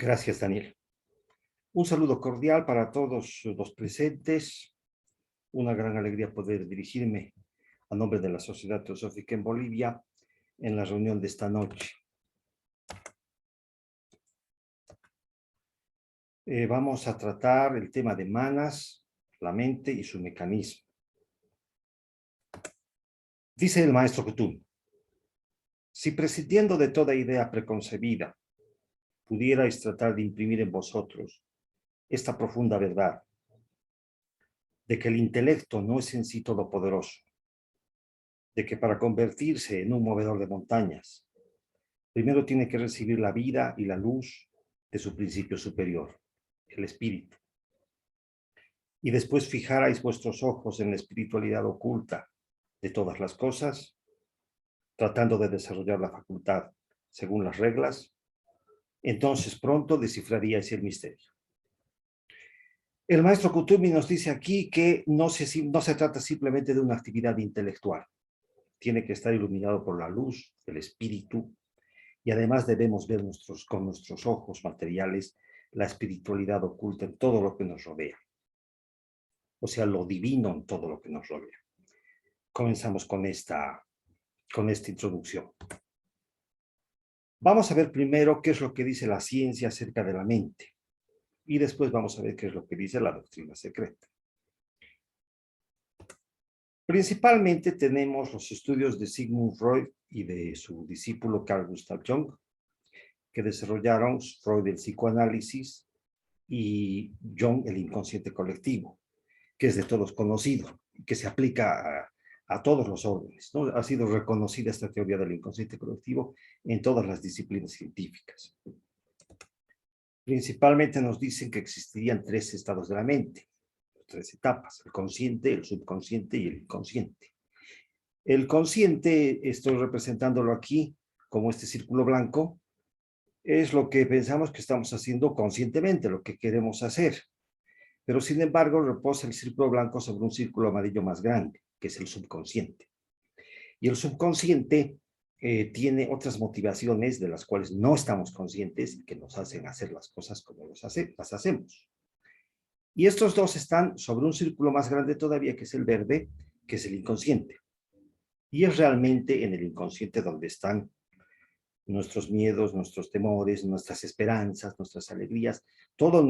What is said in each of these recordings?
Gracias, Daniel. Un saludo cordial para todos los presentes. Una gran alegría poder dirigirme a nombre de la Sociedad Teosófica en Bolivia en la reunión de esta noche. Vamos a tratar el tema de manas, la mente y su mecanismo. Dice el maestro Kutum: si prescindiendo de toda idea preconcebida, pudierais tratar de imprimir en vosotros esta profunda verdad, de que el intelecto no es en sí todopoderoso, de que para convertirse en un movedor de montañas, primero tiene que recibir la vida y la luz de su principio superior, el espíritu. Y después fijarais vuestros ojos en la espiritualidad oculta de todas las cosas, tratando de desarrollar la facultad según las reglas, entonces pronto descifraríais el misterio. El maestro Kutumi nos dice aquí que no se trata simplemente de una actividad intelectual. Tiene que estar iluminado por la luz del espíritu, y además debemos ver con nuestros ojos materiales la espiritualidad oculta en todo lo que nos rodea. O sea, lo divino en todo lo que nos rodea. Comenzamos con esta introducción. Vamos a ver primero qué es lo que dice la ciencia acerca de la mente. Y después vamos a ver qué es lo que dice la doctrina secreta. Principalmente tenemos los estudios de Sigmund Freud y de su discípulo Carl Gustav Jung, que desarrollaron Freud el psicoanálisis y Jung el inconsciente colectivo, que es de todos conocido, que se aplica a todos los órdenes, ¿no? Ha sido reconocida esta teoría del inconsciente colectivo en todas las disciplinas científicas. Principalmente nos dicen que existirían tres estados de la mente, tres etapas: el consciente, el subconsciente y el inconsciente. El consciente, estoy representándolo aquí como este círculo blanco, es lo que pensamos que estamos haciendo conscientemente, lo que queremos hacer. Pero sin embargo reposa el círculo blanco sobre un círculo amarillo más grande, que es el subconsciente. Y el subconsciente tiene otras motivaciones de las cuales no estamos conscientes y que nos hacen hacer las cosas como las hacemos. Y estos dos están sobre un círculo más grande todavía, que es el verde, que es el inconsciente. Y es realmente en el inconsciente donde están nuestros miedos, nuestros temores, nuestras esperanzas, nuestras alegrías, todo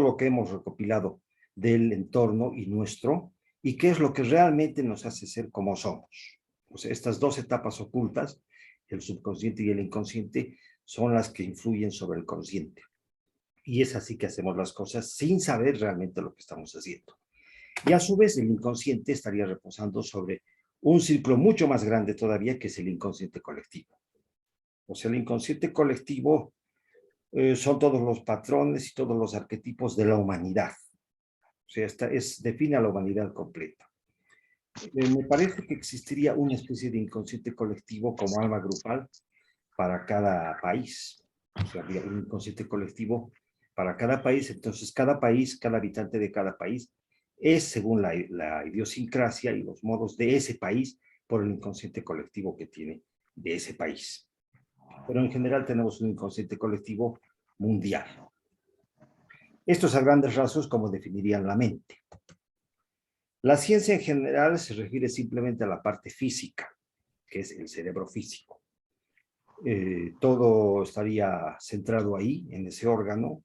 lo que hemos recopilado del entorno y nuestro, y qué es lo que realmente nos hace ser como somos. O sea, estas dos etapas ocultas, el subconsciente y el inconsciente, son las que influyen sobre el consciente. Y es así que hacemos las cosas sin saber realmente lo que estamos haciendo. Y a su vez el inconsciente estaría reposando sobre un círculo mucho más grande todavía, que es el inconsciente colectivo. O sea, el inconsciente colectivo son todos los patrones y todos los arquetipos de la humanidad. O sea, define a la humanidad completa. Me parece que existiría una especie de inconsciente colectivo como alma grupal para cada país. O sea, habría un inconsciente colectivo para cada país. Entonces, cada país, cada habitante de cada país es según la idiosincrasia y los modos de ese país por el inconsciente colectivo que tiene de ese país. Pero en general tenemos un inconsciente colectivo mundial. Esto es a grandes rasgos como definirían la mente. La ciencia en general se refiere simplemente a la parte física, que es el cerebro físico. Todo estaría centrado ahí, en ese órgano,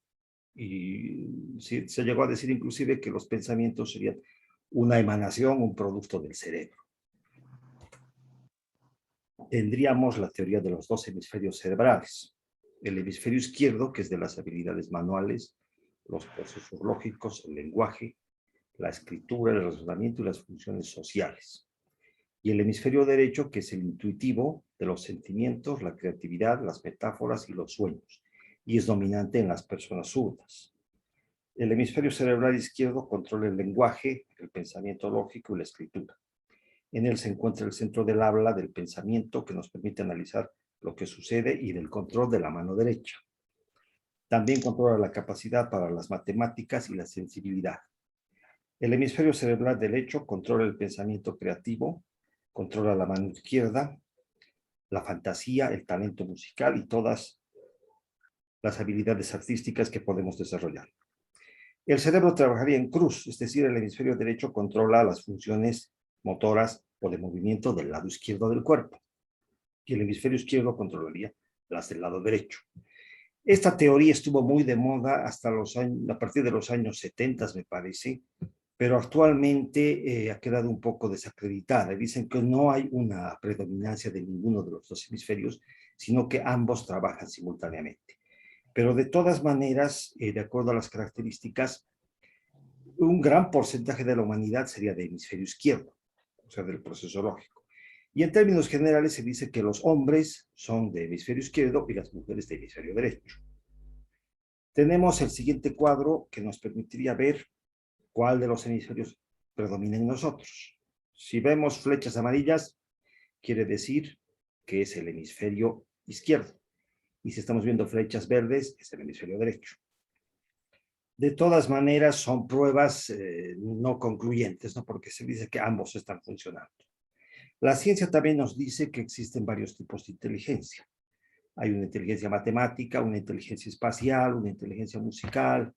y se llegó a decir inclusive que los pensamientos serían una emanación, un producto del cerebro. Tendríamos la teoría de los dos hemisferios cerebrales. El hemisferio izquierdo, que es de las habilidades manuales, los procesos lógicos, el lenguaje, la escritura, el razonamiento y las funciones sociales. Y el hemisferio derecho, que es el intuitivo, de los sentimientos, la creatividad, las metáforas y los sueños, y es dominante en las personas zurdas. El hemisferio cerebral izquierdo controla el lenguaje, el pensamiento lógico y la escritura. En él se encuentra el centro del habla, del pensamiento, que nos permite analizar lo que sucede, y del control de la mano derecha. También controla la capacidad para las matemáticas y la sensibilidad. El hemisferio cerebral derecho controla el pensamiento creativo, controla la mano izquierda, la fantasía, el talento musical y todas las habilidades artísticas que podemos desarrollar. El cerebro trabajaría en cruz, es decir, el hemisferio derecho controla las funciones motoras o de movimiento del lado izquierdo del cuerpo, y el hemisferio izquierdo controlaría las del lado derecho. Esta teoría estuvo muy de moda hasta a partir de los años 70, me parece, pero actualmente ha quedado un poco desacreditada. Dicen que no hay una predominancia de ninguno de los dos hemisferios, sino que ambos trabajan simultáneamente. Pero de todas maneras, de acuerdo a las características, un gran porcentaje de la humanidad sería de hemisferio izquierdo, o sea, del proceso lógico. Y en términos generales se dice que los hombres son de hemisferio izquierdo y las mujeres de hemisferio derecho. Tenemos el siguiente cuadro que nos permitiría ver cuál de los hemisferios predomina en nosotros. Si vemos flechas amarillas, quiere decir que es el hemisferio izquierdo. Y si estamos viendo flechas verdes, es el hemisferio derecho. De todas maneras, son pruebas no concluyentes, ¿no? Porque se dice que ambos están funcionando. La ciencia también nos dice que existen varios tipos de inteligencia. Hay una inteligencia matemática, una inteligencia espacial, una inteligencia musical,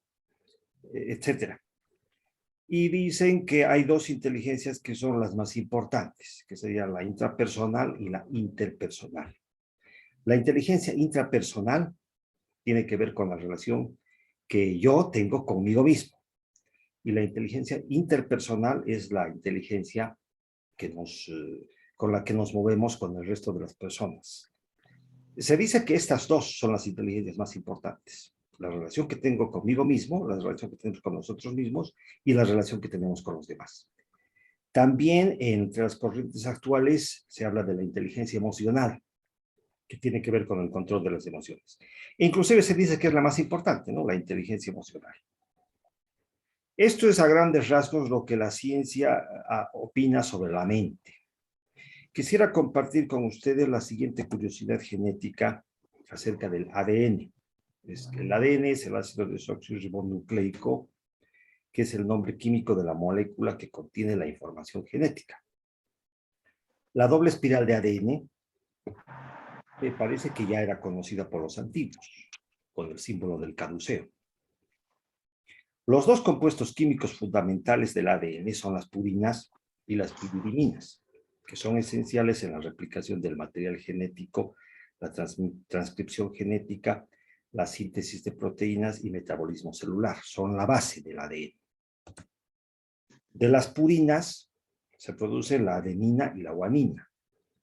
etcétera. Y dicen que hay dos inteligencias que son las más importantes, que serían la intrapersonal y la interpersonal. La inteligencia intrapersonal tiene que ver con la relación que yo tengo conmigo mismo. Y la inteligencia interpersonal es la inteligencia que con la que nos movemos con el resto de las personas. Se dice que estas dos son las inteligencias más importantes. La relación que tengo conmigo mismo, la relación que tenemos con nosotros mismos y la relación que tenemos con los demás. También entre las corrientes actuales se habla de la inteligencia emocional, que tiene que ver con el control de las emociones. E inclusive se dice que es la más importante, ¿no? La inteligencia emocional. Esto es a grandes rasgos lo que la ciencia opina sobre la mente. Quisiera compartir con ustedes la siguiente curiosidad genética acerca del ADN. El ADN es el ácido desoxirribonucleico, que es el nombre químico de la molécula que contiene la información genética. La doble espiral de ADN me parece que ya era conocida por los antiguos, con el símbolo del caduceo. Los dos compuestos químicos fundamentales del ADN son las purinas y las piridininas, que son esenciales en la replicación del material genético, la transcripción genética, la síntesis de proteínas y metabolismo celular. Son la base del ADN. De las purinas se producen la adenina y la guanina,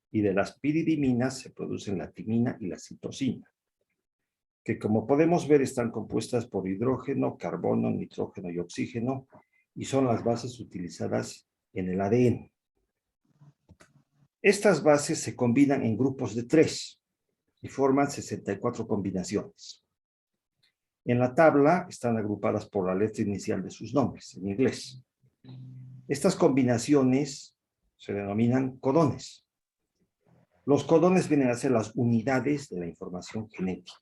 y de las piridiminas se producen la timina y la citosina, que como podemos ver están compuestas por hidrógeno, carbono, nitrógeno y oxígeno, y son las bases utilizadas en el ADN. Estas bases se combinan en grupos de 3 y forman 64 combinaciones. En la tabla están agrupadas por la letra inicial de sus nombres, en inglés. Estas combinaciones se denominan codones. Los codones vienen a ser las unidades de la información genética.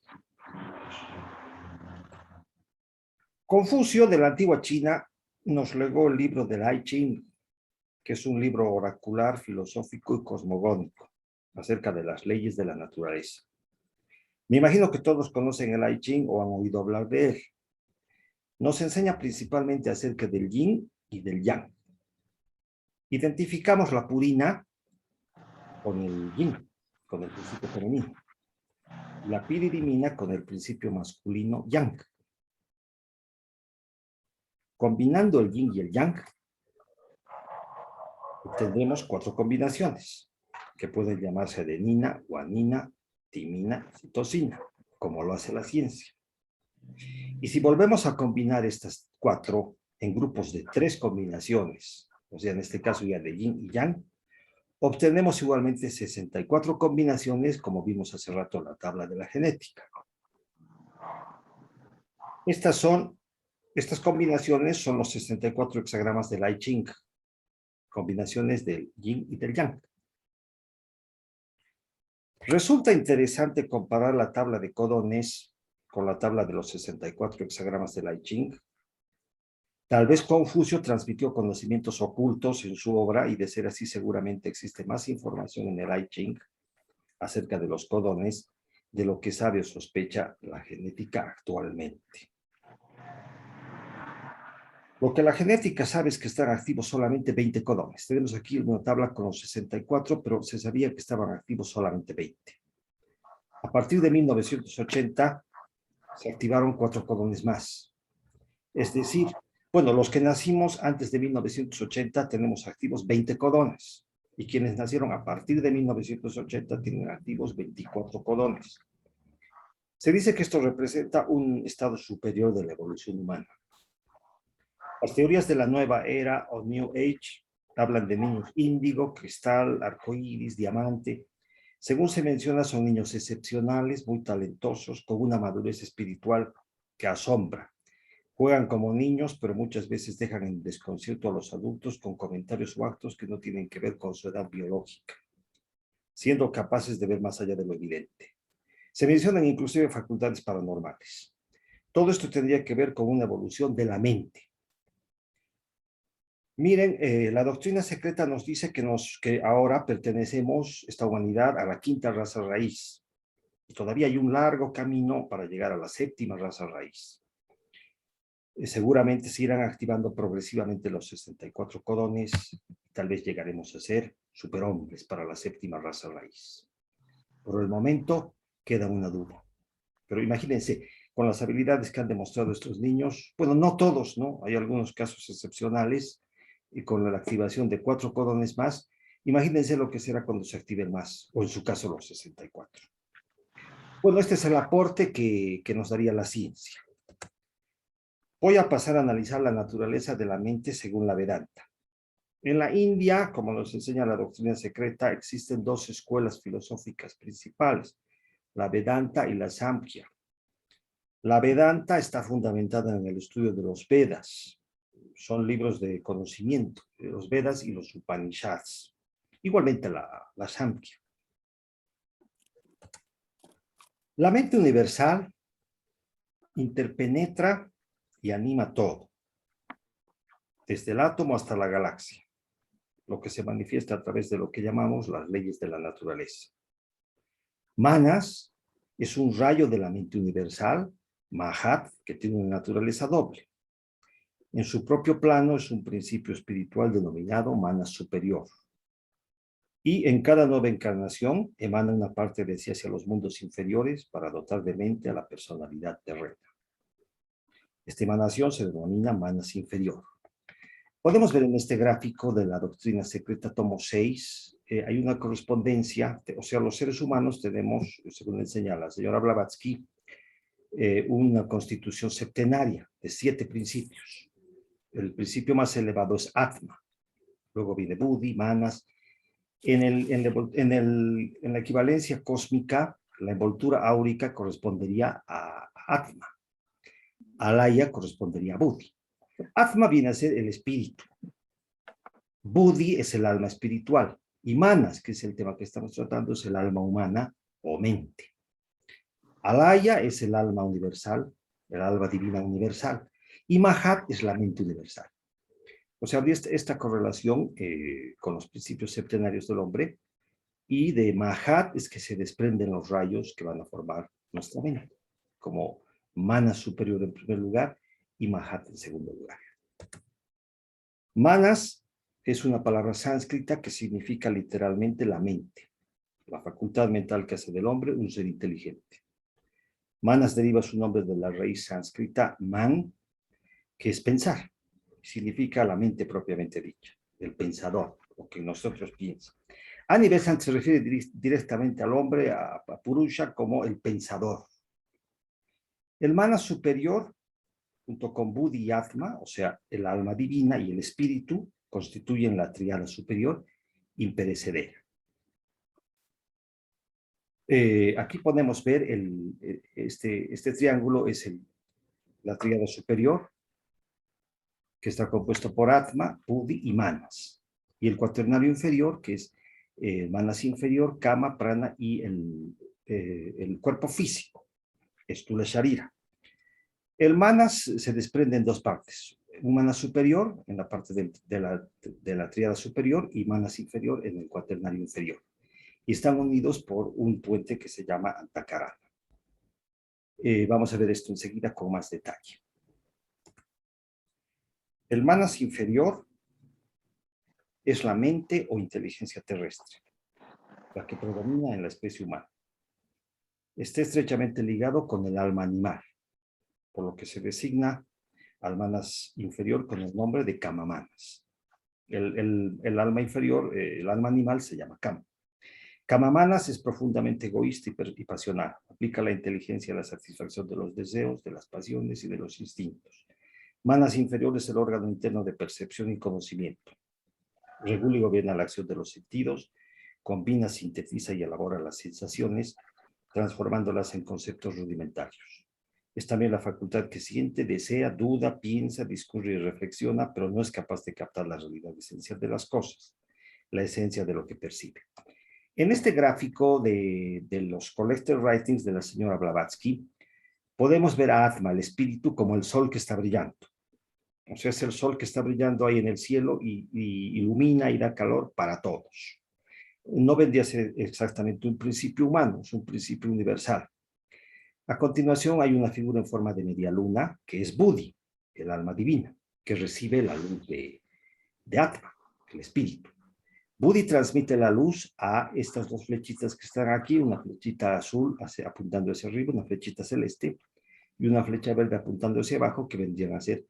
Confucio, de la antigua China, nos legó el libro del I Ching, que es un libro oracular, filosófico y cosmogónico, acerca de las leyes de la naturaleza. Me imagino que todos conocen el I Ching o han oído hablar de él. Nos enseña principalmente acerca del yin y del yang. Identificamos la purina con el yin, con el principio femenino. La piridimina con el principio masculino yang. Combinando el yin y el yang, tendremos 4 combinaciones, que pueden llamarse adenina, guanina, timina, citosina, como lo hace la ciencia. Y si volvemos a combinar estas 4 en grupos de 3 combinaciones, o sea, en este caso ya de yin y yang, obtenemos igualmente 64 combinaciones, como vimos hace rato en la tabla de la genética. Estas combinaciones son los 64 hexagramas del I Ching, combinaciones del yin y del yang. Resulta interesante comparar la tabla de codones con la tabla de los 64 hexagramas del I Ching. Tal vez Confucio transmitió conocimientos ocultos en su obra, y de ser así seguramente existe más información en el I Ching acerca de los codones de lo que sabe o sospecha la genética actualmente. Lo que la genética sabe es que están activos solamente 20 codones. Tenemos aquí una tabla con los 64, pero se sabía que estaban activos solamente 20. A partir de 1980 se activaron 4 codones más. Es decir, bueno, los que nacimos antes de 1980 tenemos activos 20 codones. Y quienes nacieron a partir de 1980 tienen activos 24 codones. Se dice que esto representa un estado superior de la evolución humana. Las teorías de la nueva era o New Age hablan de niños índigo, cristal, arcoíris, diamante. Según se menciona, son niños excepcionales, muy talentosos, con una madurez espiritual que asombra. Juegan como niños, pero muchas veces dejan en desconcierto a los adultos con comentarios o actos que no tienen que ver con su edad biológica, siendo capaces de ver más allá de lo evidente. Se mencionan inclusive facultades paranormales. Todo esto tendría que ver con una evolución de la mente. Miren, la doctrina secreta nos dice que ahora pertenecemos, esta humanidad, a la quinta raza raíz. Y todavía hay un largo camino para llegar a la séptima raza raíz. Seguramente se irán activando progresivamente los 64 codones. Tal vez llegaremos a ser superhombres para la séptima raza raíz. Por el momento queda una duda. Pero imagínense, con las habilidades que han demostrado estos niños, bueno, no todos, ¿no? Hay algunos casos excepcionales, y con la activación de 4 codones más, imagínense lo que será cuando se activen más, o en su caso los 64. Bueno, este es el aporte que nos daría la ciencia. Voy a pasar a analizar la naturaleza de la mente según la Vedanta. En la India, como nos enseña la doctrina secreta, existen 2 escuelas filosóficas principales, la Vedanta y la Samkhya. La Vedanta está fundamentada en el estudio de los Vedas. Son libros de conocimiento, de los Vedas y los Upanishads. Igualmente la Samkhya. La mente universal interpenetra y anima todo, desde el átomo hasta la galaxia, lo que se manifiesta a través de lo que llamamos las leyes de la naturaleza. Manas es un rayo de la mente universal, Mahat, que tiene una naturaleza doble. En su propio plano es un principio espiritual denominado Manas superior. Y en cada nueva encarnación emana una parte de sí hacia los mundos inferiores para dotar de mente a la personalidad terrena. Esta emanación se denomina Manas inferior. Podemos ver en este gráfico de la doctrina secreta tomo 6, hay una correspondencia, o sea, los seres humanos tenemos, según enseña la señora Blavatsky, una constitución septenaria de 7 principios. El principio más elevado es Atma, luego viene Buddhi, Manas. En la equivalencia cósmica, la envoltura áurica correspondería a Atma. Alaya correspondería a Buddhi. Atma viene a ser el espíritu. Buddhi es el alma espiritual. Y Manas, que es el tema que estamos tratando, es el alma humana o mente. Alaya es el alma universal, el alma divina universal. Y Mahat es la mente universal. O sea, habría esta correlación con los principios septenarios del hombre, y de Mahat es que se desprenden los rayos que van a formar nuestra mente, como Manas superior en primer lugar y Mahat en segundo lugar. Manas es una palabra sánscrita que significa literalmente la mente, la facultad mental que hace del hombre un ser inteligente. Manas deriva su nombre de la raíz sánscrita man, que es pensar, significa la mente propiamente dicha, el pensador, lo que nosotros piensa. A nivel sánscrito se refiere directamente al hombre, a Purusha, como el pensador. El Manas superior, junto con Buddhi y Atma, o sea, el alma divina y el espíritu, constituyen la tríada superior imperecedera. Aquí podemos ver este triángulo es la tríada superior, que está compuesto por Atma, Buddhi y Manas. Y el cuaternario inferior, que es Manas inferior, Kama, Prana y el cuerpo físico, Stula Sharira. El Manas se desprende en 2 partes. Un Manas superior, en la parte de la tríada superior, y Manas inferior en el cuaternario inferior. Y están unidos por un puente que se llama Antakarana. Vamos a ver esto enseguida con más detalle. El manas inferior es la mente o inteligencia terrestre, la que predomina en la especie humana. Está estrechamente ligado con el alma animal, por lo que se designa al manas inferior con el nombre de kama manas. El alma inferior, el alma animal se llama kama. Kama manas es profundamente egoísta y pasional. Aplica la inteligencia a la satisfacción de los deseos, de las pasiones y de los instintos. Manas inferior es el órgano interno de percepción y conocimiento. Regula y gobierna la acción de los sentidos, combina, sintetiza y elabora las sensaciones, transformándolas en conceptos rudimentarios. Es también la facultad que siente, desea, duda, piensa, discurre y reflexiona, pero no es capaz de captar la realidad esencial de las cosas, la esencia de lo que percibe. En este gráfico de los Collected Writings de la señora Blavatsky, podemos ver a Atma, el espíritu, como el sol que está brillando. O sea, es el sol que está brillando ahí en el cielo y ilumina y da calor para todos. No vendría a ser exactamente un principio humano, es un principio universal. A continuación hay una figura en forma de media luna, que es Buddhi, el alma divina, que recibe la luz de Atma, el espíritu. Buddhi transmite la luz a estas dos flechitas que están aquí, una flechita azul apuntando hacia arriba, una flechita celeste, y una flecha verde apuntando hacia abajo, que vendrían a ser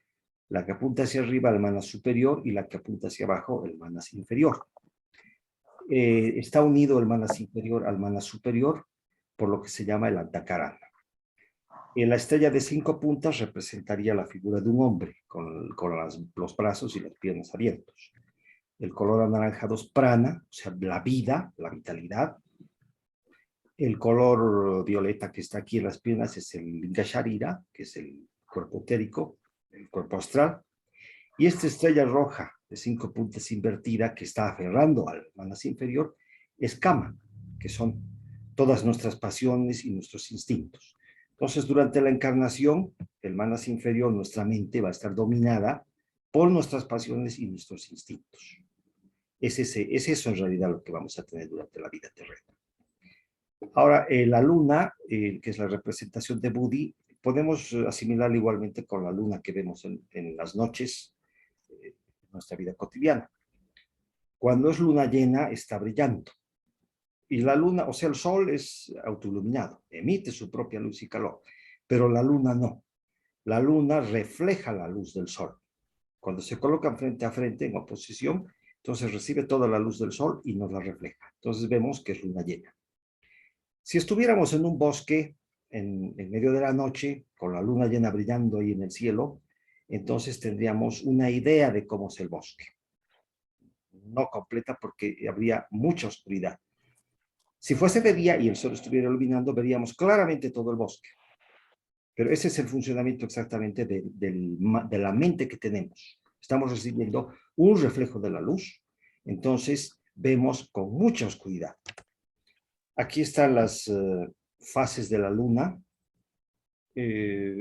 la que apunta hacia arriba, el manas superior, y la que apunta hacia abajo, el manas inferior. Está unido el manas inferior al manas superior, por lo que se llama el antakarana. La estrella de 5 puntas representaría la figura de un hombre, con los brazos y las piernas abiertos. El color anaranjado es prana, o sea, la vida, la vitalidad. El color violeta que está aquí en las piernas es el Linga Sharira, que es el cuerpo etérico, el cuerpo astral. Y esta estrella roja de 5 puntas invertida que está aferrando al manas inferior es Kama, que son todas nuestras pasiones y nuestros instintos. Entonces, durante la encarnación, el manas inferior, nuestra mente, va a estar dominada por nuestras pasiones y nuestros instintos. Es eso en realidad lo que vamos a tener durante la vida terrena. Ahora, la luna, que es la representación de Buddhi, podemos asimilarla igualmente con la luna que vemos en las noches, en nuestra vida cotidiana. Cuando es luna llena, está brillando. Y la luna, o sea, el sol es autoiluminado, emite su propia luz y calor, pero la luna no. La luna refleja la luz del sol. Cuando se colocan frente a frente en oposición, entonces recibe toda la luz del sol y nos la refleja. Entonces vemos que es luna llena. Si estuviéramos en un bosque en medio de la noche, con la luna llena brillando ahí en el cielo, entonces tendríamos una idea de cómo es el bosque. No completa porque habría mucha oscuridad. Si fuese de día y el sol estuviera iluminando, veríamos claramente todo el bosque. Pero ese es el funcionamiento exactamente de la mente que tenemos. Estamos recibiendo un reflejo de la luz, entonces vemos con mucha oscuridad. Aquí están las fases de la luna.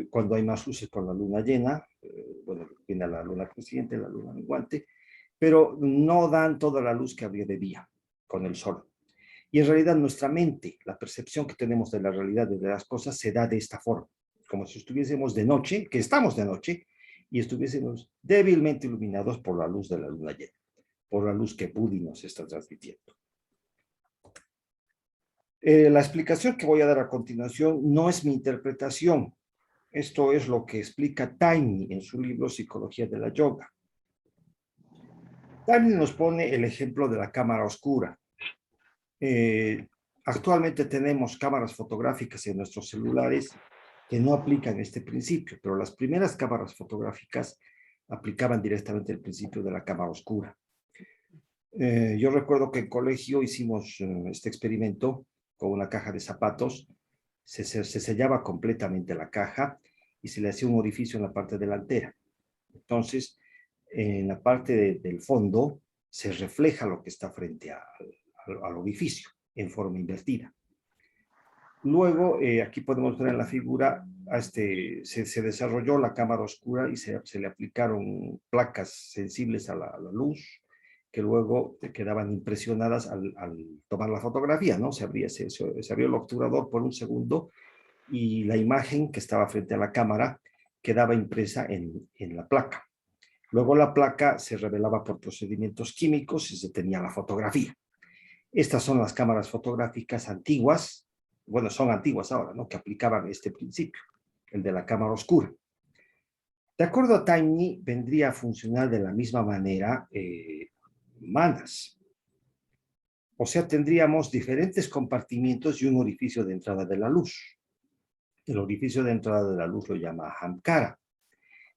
Cuando hay más luces con la luna llena, bueno, viene la luna creciente, la luna menguante, pero no dan toda la luz que habría de día con el sol. Y en realidad nuestra mente, la percepción que tenemos de la realidad de las cosas se da de esta forma, como si estuviésemos de noche, que estamos de noche, y estuviésemos débilmente iluminados por la luz de la luna llena, por la luz que Buddhi nos está transmitiendo. La explicación que voy a dar a continuación no es mi interpretación. Esto es lo que explica Taimi en su libro Psicología de la Yoga. Taimi nos pone el ejemplo de la cámara oscura. Actualmente tenemos cámaras fotográficas en nuestros celulares que no aplican este principio, pero las primeras cámaras fotográficas aplicaban directamente el principio de la cámara oscura. Yo recuerdo que en colegio hicimos este experimento con una caja de zapatos, se sellaba completamente la caja y se le hacía un orificio en la parte delantera. Entonces, en la parte del fondo se refleja lo que está frente al orificio en forma invertida. Luego, aquí podemos ver en la figura, se desarrolló la cámara oscura y se le aplicaron placas sensibles a la luz, que luego quedaban impresionadas al tomar la fotografía, ¿no? Se abrió el obturador por un segundo y la imagen que estaba frente a la cámara quedaba impresa en la placa. Luego la placa se revelaba por procedimientos químicos y se tenía la fotografía. Estas son las cámaras fotográficas antiguas, bueno, son antiguas ahora, ¿no? Que aplicaban este principio, el de la cámara oscura. De acuerdo a Taimni, vendría a funcionar de la misma manera Manas. O sea, tendríamos diferentes compartimientos y un orificio de entrada de la luz. El orificio de entrada de la luz lo llama Ahamkara.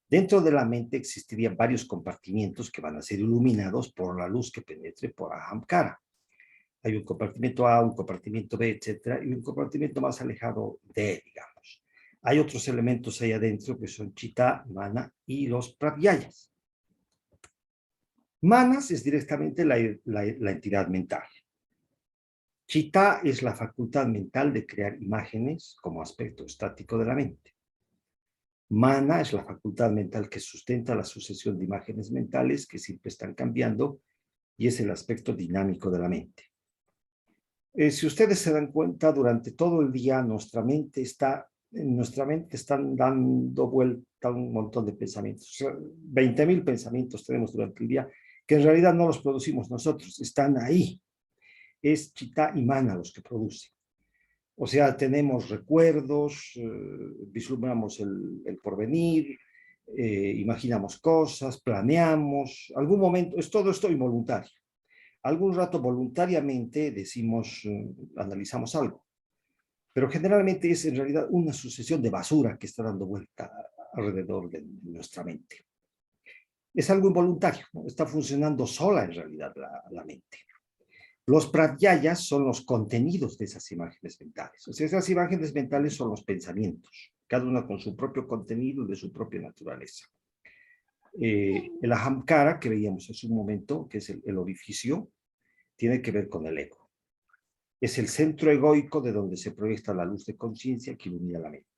Dentro de la mente existirían varios compartimientos que van a ser iluminados por la luz que penetre por Ahamkara. Hay un compartimento A, un compartimento B, etcétera, y un compartimento más alejado de él, digamos. Hay otros elementos ahí adentro que son Chitta, Mana y los Pratyayas. Manas es directamente la entidad mental. Chitta es la facultad mental de crear imágenes como aspecto estático de la mente. Mana es la facultad mental que sustenta la sucesión de imágenes mentales que siempre están cambiando y es el aspecto dinámico de la mente. Si ustedes se dan cuenta, durante todo el día en nuestra mente están dando vuelta un montón de pensamientos. O sea, 20.000 pensamientos tenemos durante el día que en realidad no los producimos nosotros, están ahí. Es Chitta y Mana los que producen. O sea, tenemos recuerdos, vislumbramos el porvenir, imaginamos cosas, planeamos, algún momento, es todo esto involuntario. Algún rato voluntariamente decimos, analizamos algo, pero generalmente es en realidad una sucesión de basura que está dando vuelta alrededor de nuestra mente. Es algo involuntario, ¿no? Está funcionando sola en realidad la mente. Los pratyayas son los contenidos de esas imágenes mentales. O sea, esas imágenes mentales son los pensamientos, cada una con su propio contenido de su propia naturaleza. El ahamkara que veíamos hace un momento, que es el orificio, tiene que ver con el ego. Es el centro egoico de donde se proyecta la luz de conciencia que ilumina la mente.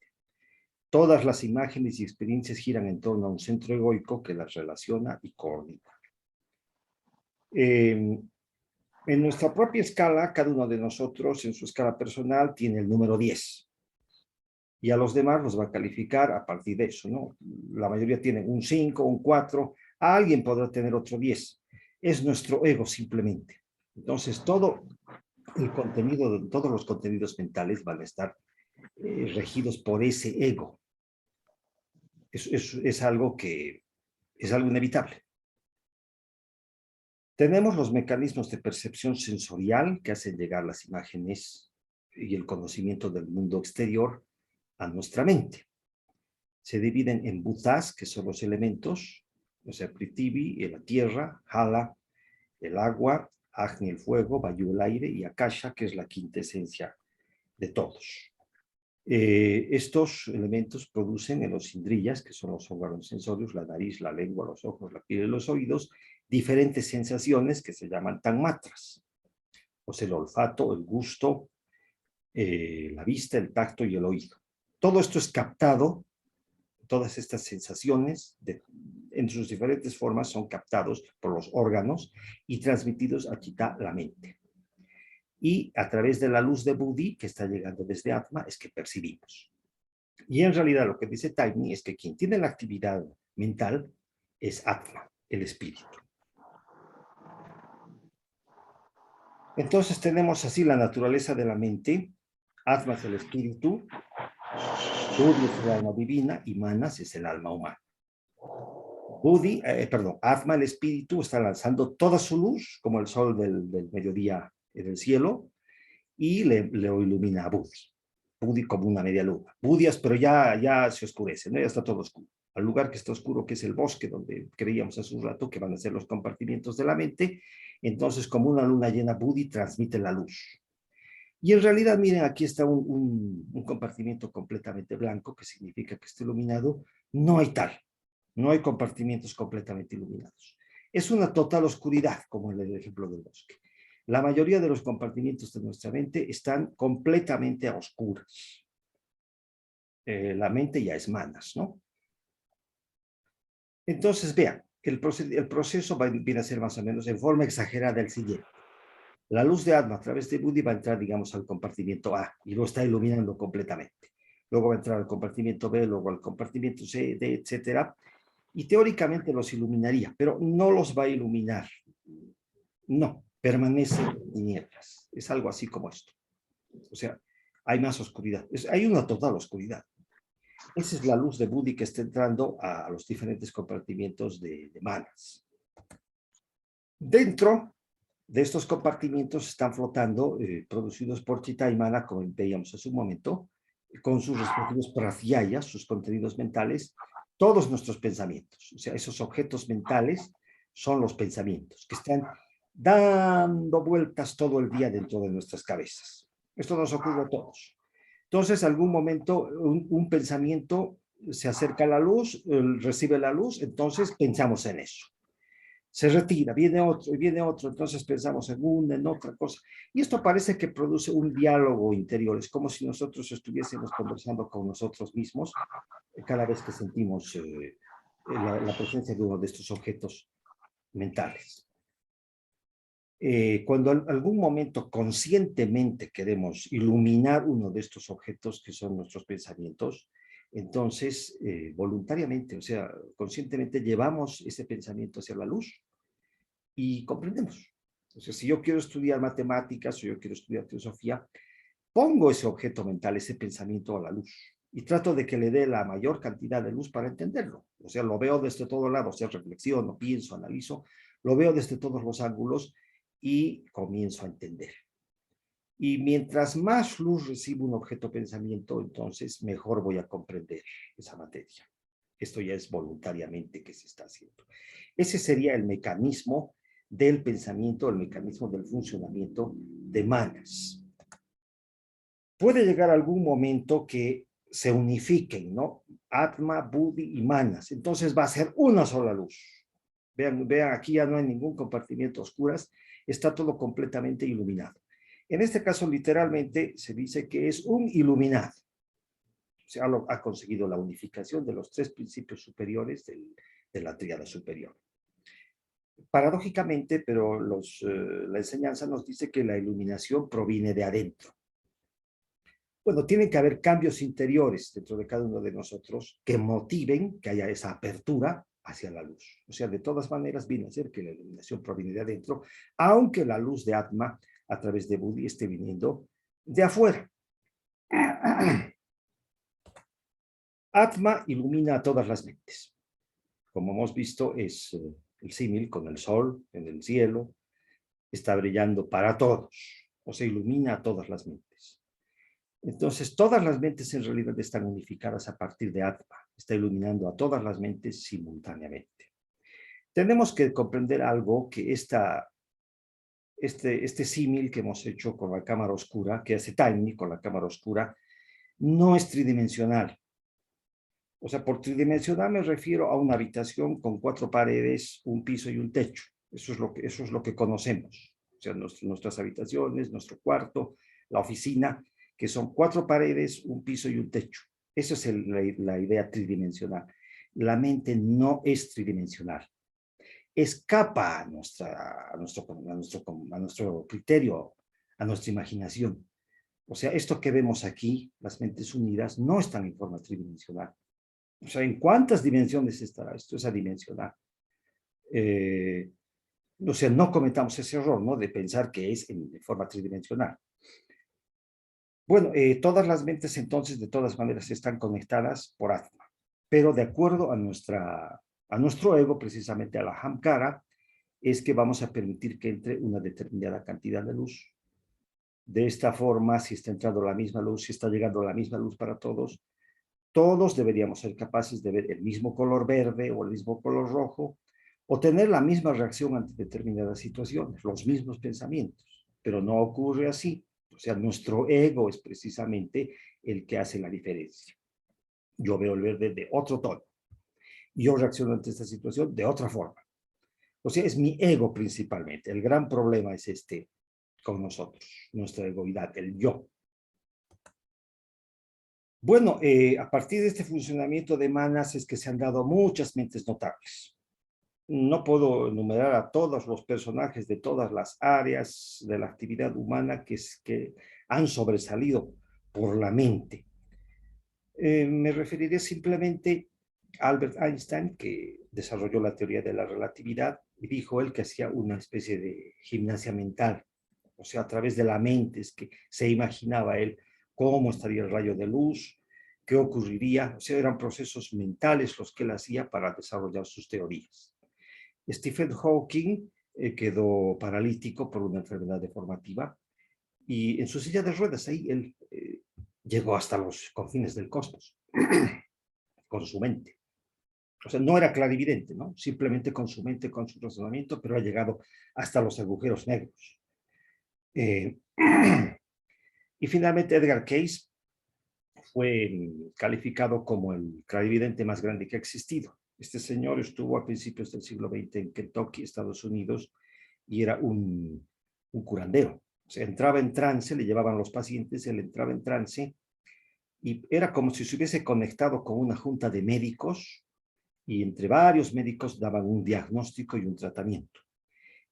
Todas las imágenes y experiencias giran en torno a un centro egoico que las relaciona y coordina. En nuestra propia escala, cada uno de nosotros en su escala personal tiene el número 10. Y a los demás los va a calificar a partir de eso, ¿no? La mayoría tiene un 5, un 4, alguien podrá tener otro 10. Es nuestro ego simplemente. Entonces, todo el contenido, todos los contenidos mentales van a estar regidos por ese ego. Es algo que es algo inevitable. Tenemos los mecanismos de percepción sensorial que hacen llegar las imágenes y el conocimiento del mundo exterior a nuestra mente. Se dividen en bhutas, que son los elementos, o sea, Prithvi, la tierra, Hala, el agua, Agni, el fuego, Vayu, el aire, y Akasha, que es la quinta esencia de todos. Estos elementos producen en los indriyas, que son los órganos sensorios, la nariz, la lengua, los ojos, la piel y los oídos, diferentes sensaciones que se llaman tanmatras. O sea, el olfato, el gusto, la vista, el tacto y el oído. Todo esto es captado, todas estas sensaciones, en sus diferentes formas, son captados por los órganos y transmitidos a Chitta, la mente. Y a través de la luz de Buddhi, que está llegando desde Atma, es que percibimos. Y en realidad lo que dice Taimni es que quien tiene la actividad mental es Atma, el espíritu. Entonces tenemos así la naturaleza de la mente. Atma es el espíritu, Buddhi es el alma divina y Manas es el alma humana. Atma, el espíritu, está lanzando toda su luz, como el sol del mediodía en el cielo, y le ilumina a Buddhi. Buddhi como una media luna. Buddhias, pero ya se oscurece, ¿no? Ya está todo oscuro. Al lugar que está oscuro, que es el bosque, donde creíamos hace un rato que van a ser los compartimientos de la mente, entonces como una luna llena, Buddhi transmite la luz. Y en realidad, miren, aquí está un compartimiento completamente blanco, que significa que está iluminado. No hay tal. No hay compartimientos completamente iluminados. Es una total oscuridad, como en el ejemplo del bosque. La mayoría de los compartimientos de nuestra mente están completamente a oscuras. La mente ya es manas, ¿no? Entonces, vean, el proceso viene a ser más o menos en forma exagerada el siguiente. La luz de Atma a través de Buddhi va a entrar, digamos, al compartimiento A y lo está iluminando completamente. luego va a entrar al compartimiento B, luego al compartimiento C, D, etcétera, y teóricamente los iluminaría, pero no los va a iluminar. No, permanece en tinieblas. Es algo así como esto. O sea, hay más oscuridad. Hay una total oscuridad. Esa es la luz de Budi que está entrando a los diferentes compartimientos de manas. Dentro de estos compartimientos están flotando, producidos por Chitta y Mana, como veíamos hace un momento, con sus respectivos pratyayas, sus contenidos mentales, todos nuestros pensamientos. O sea, esos objetos mentales son los pensamientos que están dando vueltas todo el día dentro de nuestras cabezas. Esto nos ocurre a todos. Entonces, algún momento, un pensamiento se acerca a la luz, recibe la luz, entonces pensamos en eso. Se retira, viene otro y viene otro, entonces pensamos en una, en otra cosa. Y esto parece que produce un diálogo interior, es como si nosotros estuviésemos conversando con nosotros mismos cada vez que sentimos la presencia de uno de estos objetos mentales. Cuando en algún momento conscientemente queremos iluminar uno de estos objetos que son nuestros pensamientos, entonces voluntariamente, o sea, conscientemente llevamos ese pensamiento hacia la luz y comprendemos. O sea, si yo quiero estudiar matemáticas o yo quiero estudiar filosofía, pongo ese objeto mental, ese pensamiento a la luz y trato de que le dé la mayor cantidad de luz para entenderlo. O sea, lo veo desde todos lados, o sea, reflexiono, pienso, analizo, lo veo desde todos los ángulos y comienzo a entender. Y mientras más luz recibe un objeto pensamiento, entonces mejor voy a comprender esa materia. Esto ya es voluntariamente que se está haciendo. Ese sería el mecanismo del pensamiento, el mecanismo del funcionamiento de manas. Puede llegar algún momento que se unifiquen, ¿no? Atma, Buddhi y manas. Entonces va a ser una sola luz. Vean, aquí ya no hay ningún compartimiento oscuras, está todo completamente iluminado. En este caso, literalmente, se dice que es un iluminado. O sea, ha conseguido la unificación de los tres principios superiores de la tríada superior. Paradójicamente, pero la enseñanza nos dice que la iluminación proviene de adentro. Bueno, tienen que haber cambios interiores dentro de cada uno de nosotros que motiven que haya esa apertura hacia la luz. O sea, de todas maneras, viene a ser que la iluminación proviene de adentro, aunque la luz de Atma, a través de Buddhi, esté viniendo de afuera. Atma ilumina a todas las mentes. Como hemos visto, es el símil con el sol en el cielo, está brillando para todos, o sea, ilumina a todas las mentes. Entonces, todas las mentes en realidad están unificadas a partir de Atma, está iluminando a todas las mentes simultáneamente. Tenemos que comprender algo, que este símil que hemos hecho con la cámara oscura, que hace Tiny con la cámara oscura, no es tridimensional. O sea, por tridimensional me refiero a una habitación con 4 paredes, un piso y un techo. Eso es lo que conocemos. O sea, nuestras habitaciones, nuestro cuarto, la oficina, que son 4 paredes, un piso y un techo. Esa es la idea tridimensional. La mente no es tridimensional. Escapa a nuestro criterio, a nuestra imaginación. O sea, esto que vemos aquí, las mentes unidas, no están en forma tridimensional. O sea, ¿en cuántas dimensiones estará esto? Es adimensional. O sea, no cometamos ese error, ¿no? De pensar que es en forma tridimensional. Bueno, todas las mentes entonces, de todas maneras, están conectadas por Atma, pero de acuerdo a nuestro ego, precisamente a la Ahamkara, es que vamos a permitir que entre una determinada cantidad de luz. De esta forma, si está entrando la misma luz, si está llegando la misma luz para todos, todos deberíamos ser capaces de ver el mismo color verde o el mismo color rojo, o tener la misma reacción ante determinadas situaciones, los mismos pensamientos, pero no ocurre así. O sea, nuestro ego es precisamente el que hace la diferencia. Yo veo el verde de otro tono. Yo reacciono ante esta situación de otra forma. O sea, es mi ego principalmente. El gran problema es este con nosotros, nuestra egoidad, el yo. Bueno, a partir de este funcionamiento de manas es que se han dado muchas mentes notables. No puedo enumerar a todos los personajes de todas las áreas de la actividad humana que han sobresalido por la mente. Me referiré simplemente a Albert Einstein, que desarrolló la teoría de la relatividad y dijo él que hacía una especie de gimnasia mental, o sea, a través de la mente es que se imaginaba él cómo estaría el rayo de luz, qué ocurriría, o sea, eran procesos mentales los que él hacía para desarrollar sus teorías. Stephen Hawking quedó paralítico por una enfermedad deformativa y en su silla de ruedas ahí él llegó hasta los confines del cosmos con su mente. O sea, no era clarividente, ¿no? Simplemente con su mente, con su razonamiento, pero ha llegado hasta los agujeros negros. Eh, y finalmente Edgar Cayce fue calificado como el clarividente más grande que ha existido. Este señor estuvo a principios del siglo XX en Kentucky, Estados Unidos, y era un curandero. O sea, entraba en trance, le llevaban los pacientes, él entraba en trance, y era como si se hubiese conectado con una junta de médicos, y entre varios médicos daban un diagnóstico y un tratamiento.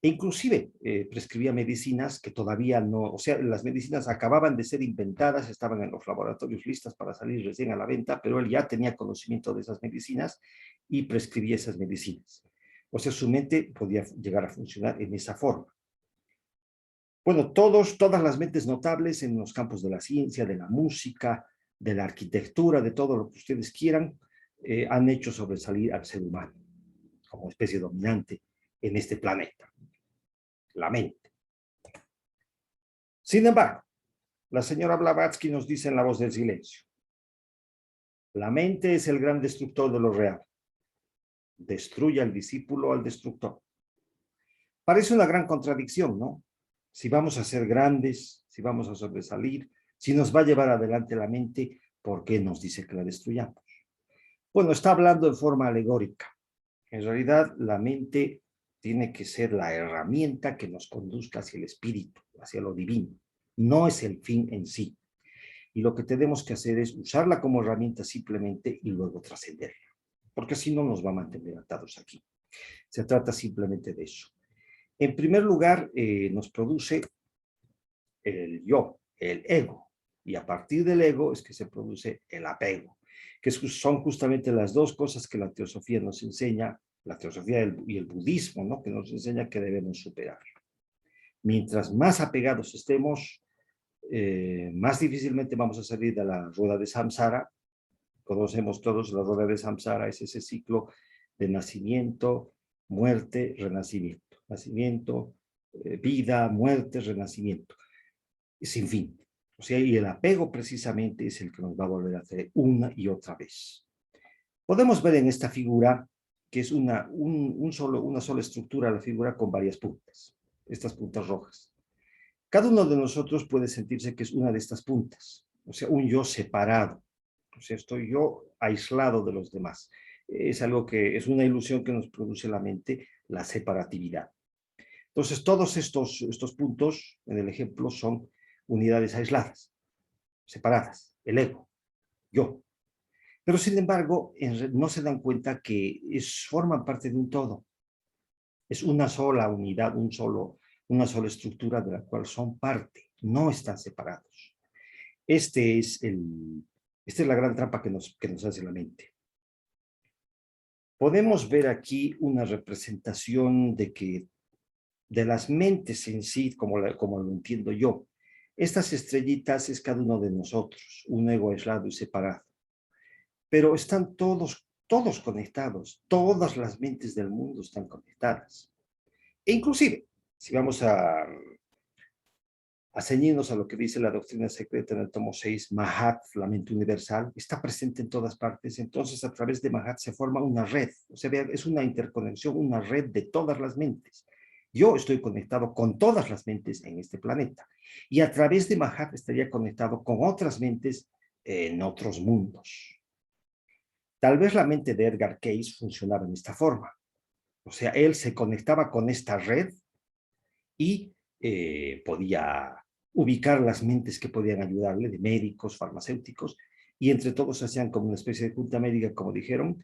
E inclusive prescribía medicinas que todavía no, o sea, las medicinas acababan de ser inventadas, estaban en los laboratorios listas para salir recién a la venta, pero él ya tenía conocimiento de esas medicinas y prescribía esas medicinas. O sea, su mente podía llegar a funcionar en esa forma. Bueno, todas las mentes notables en los campos de la ciencia, de la música, de la arquitectura, de todo lo que ustedes quieran, han hecho sobresalir al ser humano como especie dominante en este planeta, la mente. Sin embargo, la señora Blavatsky nos dice en La voz del silencio, la mente es el gran destructor de lo real. Destruye al discípulo al destructor. Parece una gran contradicción, ¿no? Si vamos a ser grandes, si vamos a sobresalir, si nos va a llevar adelante la mente, ¿por qué nos dice que la destruyamos? Bueno, está hablando en forma alegórica. En realidad, la mente tiene que ser la herramienta que nos conduzca hacia el espíritu, hacia lo divino. No es el fin en sí. Y lo que tenemos que hacer es usarla como herramienta simplemente y luego trascenderla. Porque si no nos va a mantener atados aquí. Se trata simplemente de eso. En primer lugar, nos produce el yo, el ego. Y a partir del ego es que se produce el apego, que son justamente las dos cosas que la teosofía nos enseña, la teosofía y el budismo, ¿no? Que nos enseña que debemos superar. Mientras más apegados estemos, más difícilmente vamos a salir de la rueda de samsara. Conocemos todos la rueda de samsara, es ese ciclo de nacimiento, muerte, renacimiento. Nacimiento, vida, muerte, renacimiento. Sin fin. O sea, y el apego precisamente es el que nos va a volver a hacer una y otra vez. Podemos ver en esta figura que es una sola estructura, la figura con varias puntas, estas puntas rojas. Cada uno de nosotros puede sentirse que es una de estas puntas, o sea, un yo separado, o sea, estoy yo aislado de los demás. Es algo que es una ilusión que nos produce la mente, la separatividad. Entonces, todos estos puntos en el ejemplo son unidades aisladas, separadas, el ego, yo. Pero sin embargo, no se dan cuenta que forman parte de un todo. Es una sola unidad, una sola estructura de la cual son parte, no están separados. Esta es la gran trampa que nos hace la mente. Podemos ver aquí una representación de las mentes en sí, como lo entiendo yo. Estas estrellitas es cada uno de nosotros, un ego aislado y separado. Pero están todos conectados, todas las mentes del mundo están conectadas. E inclusive, si vamos a ceñirnos a lo que dice la doctrina secreta en el tomo 6, Mahat, la mente universal, está presente en todas partes. Entonces, a través de Mahat se forma una red. O sea, es una interconexión, una red de todas las mentes. Yo estoy conectado con todas las mentes en este planeta. Y a través de Mahat estaría conectado con otras mentes en otros mundos. Tal vez la mente de Edgar Cayce funcionaba en esta forma. O sea, él se conectaba con esta red y podía ubicar las mentes que podían ayudarle, de médicos, farmacéuticos, y entre todos hacían como una especie de junta médica, como dijeron,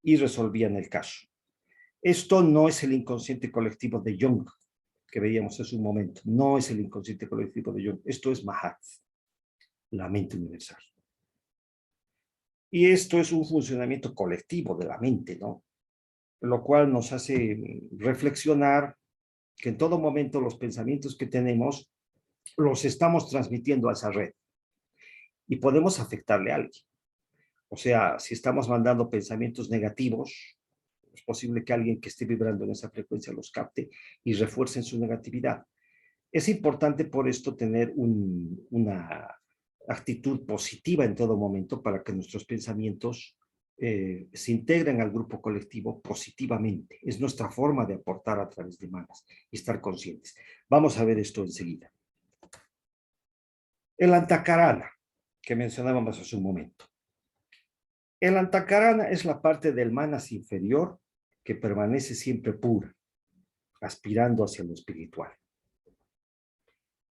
y resolvían el caso. Esto no es el inconsciente colectivo de Jung, que veíamos hace un momento. No es el inconsciente colectivo de Jung. Esto es Mahat, la mente universal. Y esto es un funcionamiento colectivo de la mente, ¿no? Lo cual nos hace reflexionar que en todo momento los pensamientos que tenemos los estamos transmitiendo a esa red y podemos afectarle a alguien. O sea, si estamos mandando pensamientos negativos, es posible que alguien que esté vibrando en esa frecuencia los capte y refuercen su negatividad. Es importante por esto tener una actitud positiva en todo momento para que nuestros pensamientos se integren al grupo colectivo positivamente. Es nuestra forma de aportar a través de manas y estar conscientes. Vamos a ver esto enseguida. El antakarana, que mencionábamos hace un momento. El antakarana es la parte del manas inferior que permanece siempre pura, aspirando hacia lo espiritual.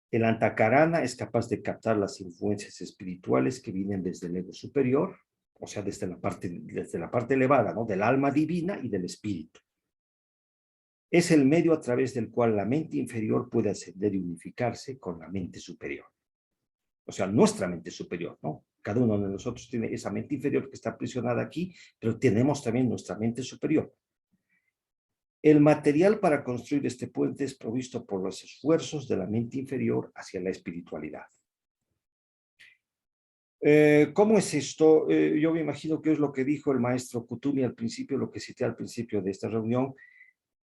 El antakarana es capaz de captar las influencias espirituales que vienen desde el ego superior, o sea, desde la parte elevada, ¿no? Del alma divina y del espíritu. Es el medio a través del cual la mente inferior puede ascender y unificarse con la mente superior. O sea, nuestra mente superior, ¿no? Cada uno de nosotros tiene esa mente inferior que está aprisionada aquí, pero tenemos también nuestra mente superior. El material para construir este puente es provisto por los esfuerzos de la mente inferior hacia la espiritualidad. ¿Cómo es esto? Yo me imagino que es lo que dijo el maestro Kutumi al principio, lo que cité al principio de esta reunión,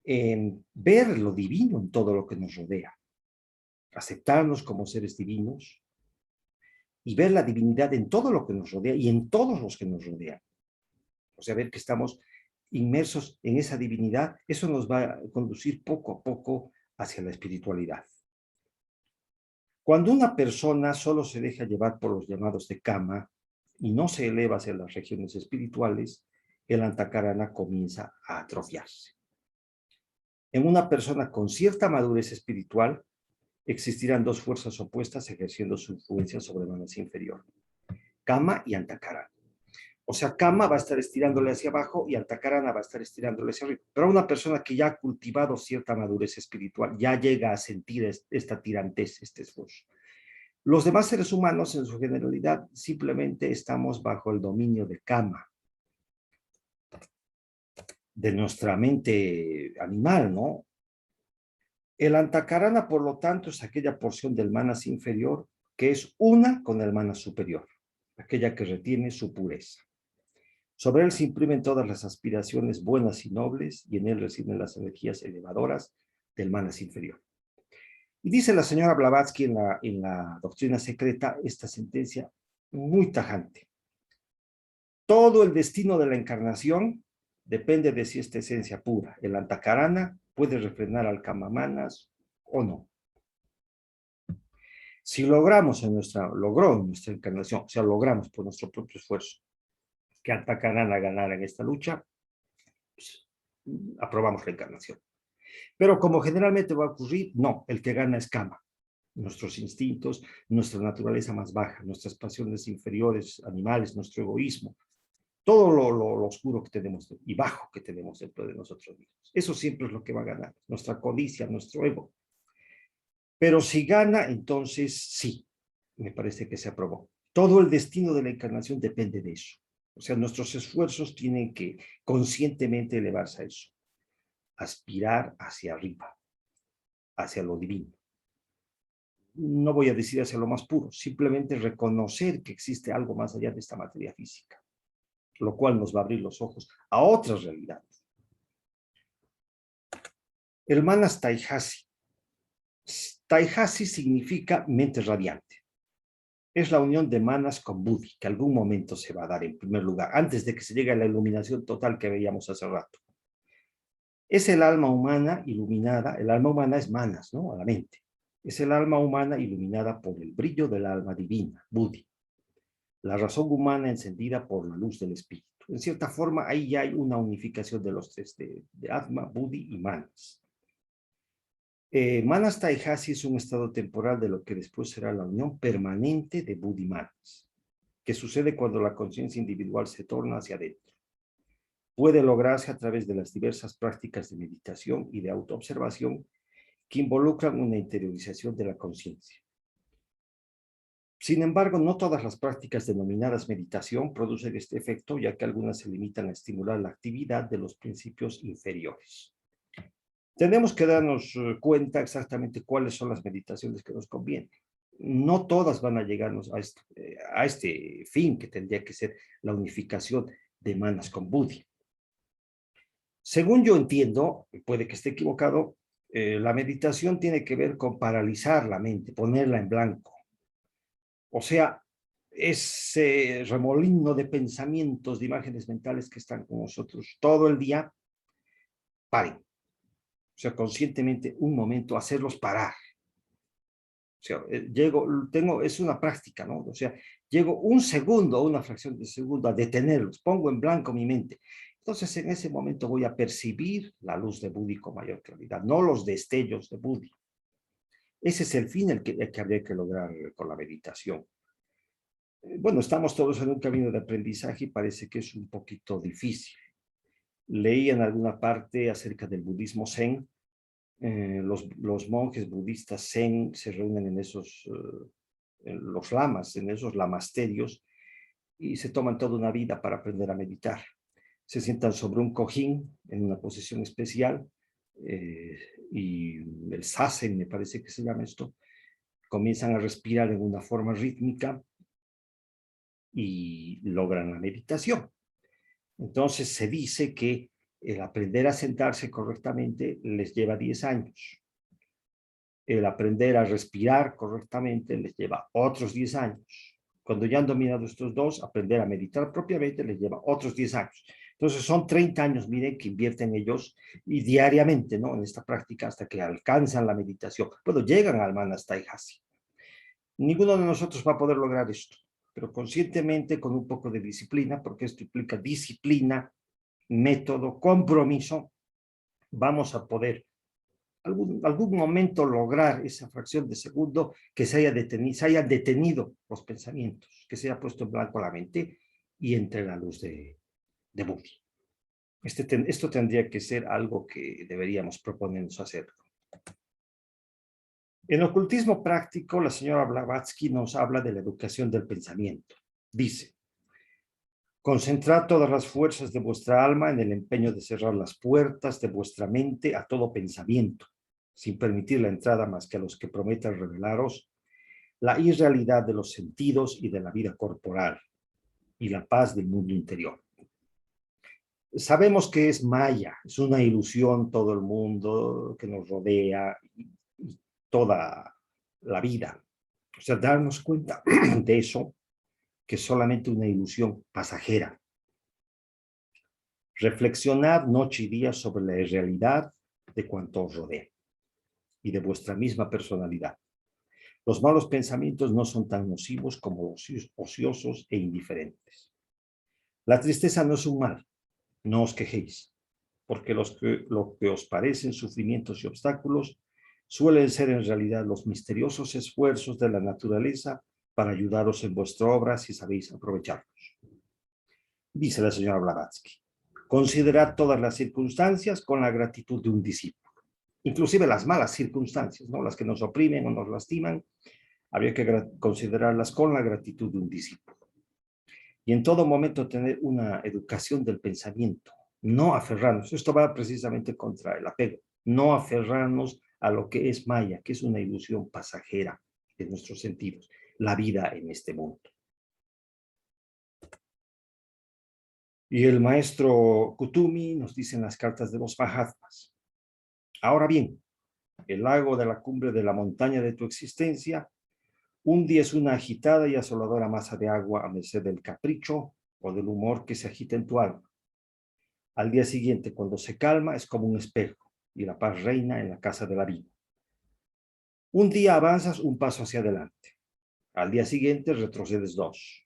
ver lo divino en todo lo que nos rodea, aceptarnos como seres divinos y ver la divinidad en todo lo que nos rodea y en todos los que nos rodean. O sea, ver que estamos inmersos en esa divinidad, eso nos va a conducir poco a poco hacia la espiritualidad. Cuando una persona solo se deja llevar por los llamados de kama y no se eleva hacia las regiones espirituales, el antakarana comienza a atrofiarse. En una persona con cierta madurez espiritual, existirán dos fuerzas opuestas ejerciendo su influencia sobre la masa inferior, kama y antakarana. O sea, kama va a estar estirándole hacia abajo y antakarana va a estar estirándole hacia arriba. Pero una persona que ya ha cultivado cierta madurez espiritual, ya llega a sentir esta tirantez, este esfuerzo. Los demás seres humanos, en su generalidad, simplemente estamos bajo el dominio de kama, de nuestra mente animal, ¿no? El antakarana, por lo tanto, es aquella porción del manas inferior que es una con el manas superior, aquella que retiene su pureza. Sobre él se imprimen todas las aspiraciones buenas y nobles y en él residen las energías elevadoras del manas inferior. Y dice la señora Blavatsky en la Doctrina Secreta esta sentencia muy tajante. Todo el destino de la encarnación depende de si esta esencia pura, el antakarana, puede refrenar al kamamanas o no. Si logramos logró en nuestra encarnación, o sea, logramos por nuestro propio esfuerzo que antakarana ganara en esta lucha, pues, aprobamos la encarnación. Pero como generalmente va a ocurrir, no, el que gana es kama. Nuestros instintos, nuestra naturaleza más baja, nuestras pasiones inferiores, animales, nuestro egoísmo, todo lo oscuro que tenemos y bajo que tenemos dentro de nosotros mismos. Eso siempre es lo que va a ganar, nuestra codicia, nuestro ego. Pero si gana, entonces sí, me parece que se aprobó. Todo el destino de la encarnación depende de eso. O sea, nuestros esfuerzos tienen que conscientemente elevarse a eso, aspirar hacia arriba, hacia lo divino. No voy a decir hacia lo más puro, simplemente reconocer que existe algo más allá de esta materia física, lo cual nos va a abrir los ojos a otras realidades. El manas taihasi. Taihasi significa mente radiante. Es la unión de manas con Buddhi, que algún momento se va a dar en primer lugar, antes de que se llegue a la iluminación total que veíamos hace rato. Es el alma humana iluminada, el alma humana es manas, ¿no? A la mente. Es el alma humana iluminada por el brillo del alma divina, Buddhi. La razón humana encendida por la luz del espíritu. En cierta forma, ahí ya hay una unificación de los tres, de Atma, Buddhi y Manas. Manas Taihasi es un estado temporal de lo que después será la unión permanente de Buddhi y Manas, que sucede cuando la conciencia individual se torna hacia adentro. Puede lograrse a través de las diversas prácticas de meditación y de autoobservación que involucran una interiorización de la conciencia. Sin embargo, no todas las prácticas denominadas meditación producen este efecto, ya que algunas se limitan a estimular la actividad de los principios inferiores. Tenemos que darnos cuenta exactamente cuáles son las meditaciones que nos convienen. No todas van a llegarnos a este fin, que tendría que ser la unificación de manas con Buddhi. Según yo entiendo, puede que esté equivocado, la meditación tiene que ver con paralizar la mente, ponerla en blanco. O sea, ese remolino de pensamientos, de imágenes mentales que están con nosotros todo el día, paren. O sea, conscientemente un momento hacerlos parar. O sea, es una práctica, ¿no? O sea, llego un segundo, una fracción de segundo a detenerlos, pongo en blanco mi mente. Entonces, en ese momento voy a percibir la luz de Buddhi con mayor claridad, no los destellos de Buddhi. Ese es el fin el que habría que lograr con la meditación. Bueno, estamos todos en un camino de aprendizaje y parece que es un poquito difícil. Leí en alguna parte acerca del budismo Zen. Los monjes budistas Zen se reúnen en los lamas, en esos lamasterios, y se toman toda una vida para aprender a meditar. Se sientan sobre un cojín en una posición especial, y el zazen, me parece que se llama esto, comienzan a respirar en una forma rítmica y logran la meditación. Entonces se dice que el aprender a sentarse correctamente les lleva 10 años. El aprender a respirar correctamente les lleva otros 10 años. Cuando ya han dominado estos dos, aprender a meditar propiamente les lleva otros 10 años. Entonces son 30 años, miren, que invierten ellos y diariamente, ¿no? En esta práctica hasta que alcanzan la meditación. Bueno, llegan al Manas Taihasi. Ninguno de nosotros va a poder lograr esto, pero conscientemente, con un poco de disciplina, porque esto implica disciplina, método, compromiso, vamos a poder algún momento lograr esa fracción de segundo que se hayan detenido los pensamientos, que se haya puesto en blanco la mente y entre la luz de Buddhi. Esto tendría que ser algo que deberíamos proponernos hacer. En ocultismo práctico, la señora Blavatsky nos habla de la educación del pensamiento. Dice: concentrad todas las fuerzas de vuestra alma en el empeño de cerrar las puertas de vuestra mente a todo pensamiento, sin permitir la entrada más que a los que prometan revelaros la irrealidad de los sentidos y de la vida corporal, y la paz del mundo interior. Sabemos que es maya, es una ilusión todo el mundo que nos rodea y toda la vida. O sea, darnos cuenta de eso, que es solamente una ilusión pasajera. Reflexionad noche y día sobre la irrealidad de cuanto os rodea y de vuestra misma personalidad. Los malos pensamientos no son tan nocivos como los ociosos e indiferentes. La tristeza no es un mal, no os quejéis, porque lo que os parecen sufrimientos y obstáculos suelen ser en realidad los misteriosos esfuerzos de la naturaleza para ayudaros en vuestra obra si sabéis aprovecharlos. Dice la señora Blavatsky: considerad todas las circunstancias con la gratitud de un discípulo, inclusive las malas circunstancias, ¿no? Las que nos oprimen o nos lastiman, habría que considerarlas con la gratitud de un discípulo. Y en todo momento tener una educación del pensamiento, no aferrarnos. Esto va precisamente contra el apego, no aferrarnos a lo que es maya, que es una ilusión pasajera de nuestros sentidos, la vida en este mundo. Y el maestro Kutumi nos dice en las cartas de los Mahatmas: ahora bien, el lago de la cumbre de la montaña de tu existencia un día es una agitada y asoladora masa de agua a merced del capricho o del humor que se agita en tu alma. Al día siguiente, cuando se calma, es como un espejo y la paz reina en la casa de la vida. Un día avanzas un paso hacia adelante. Al día siguiente retrocedes dos.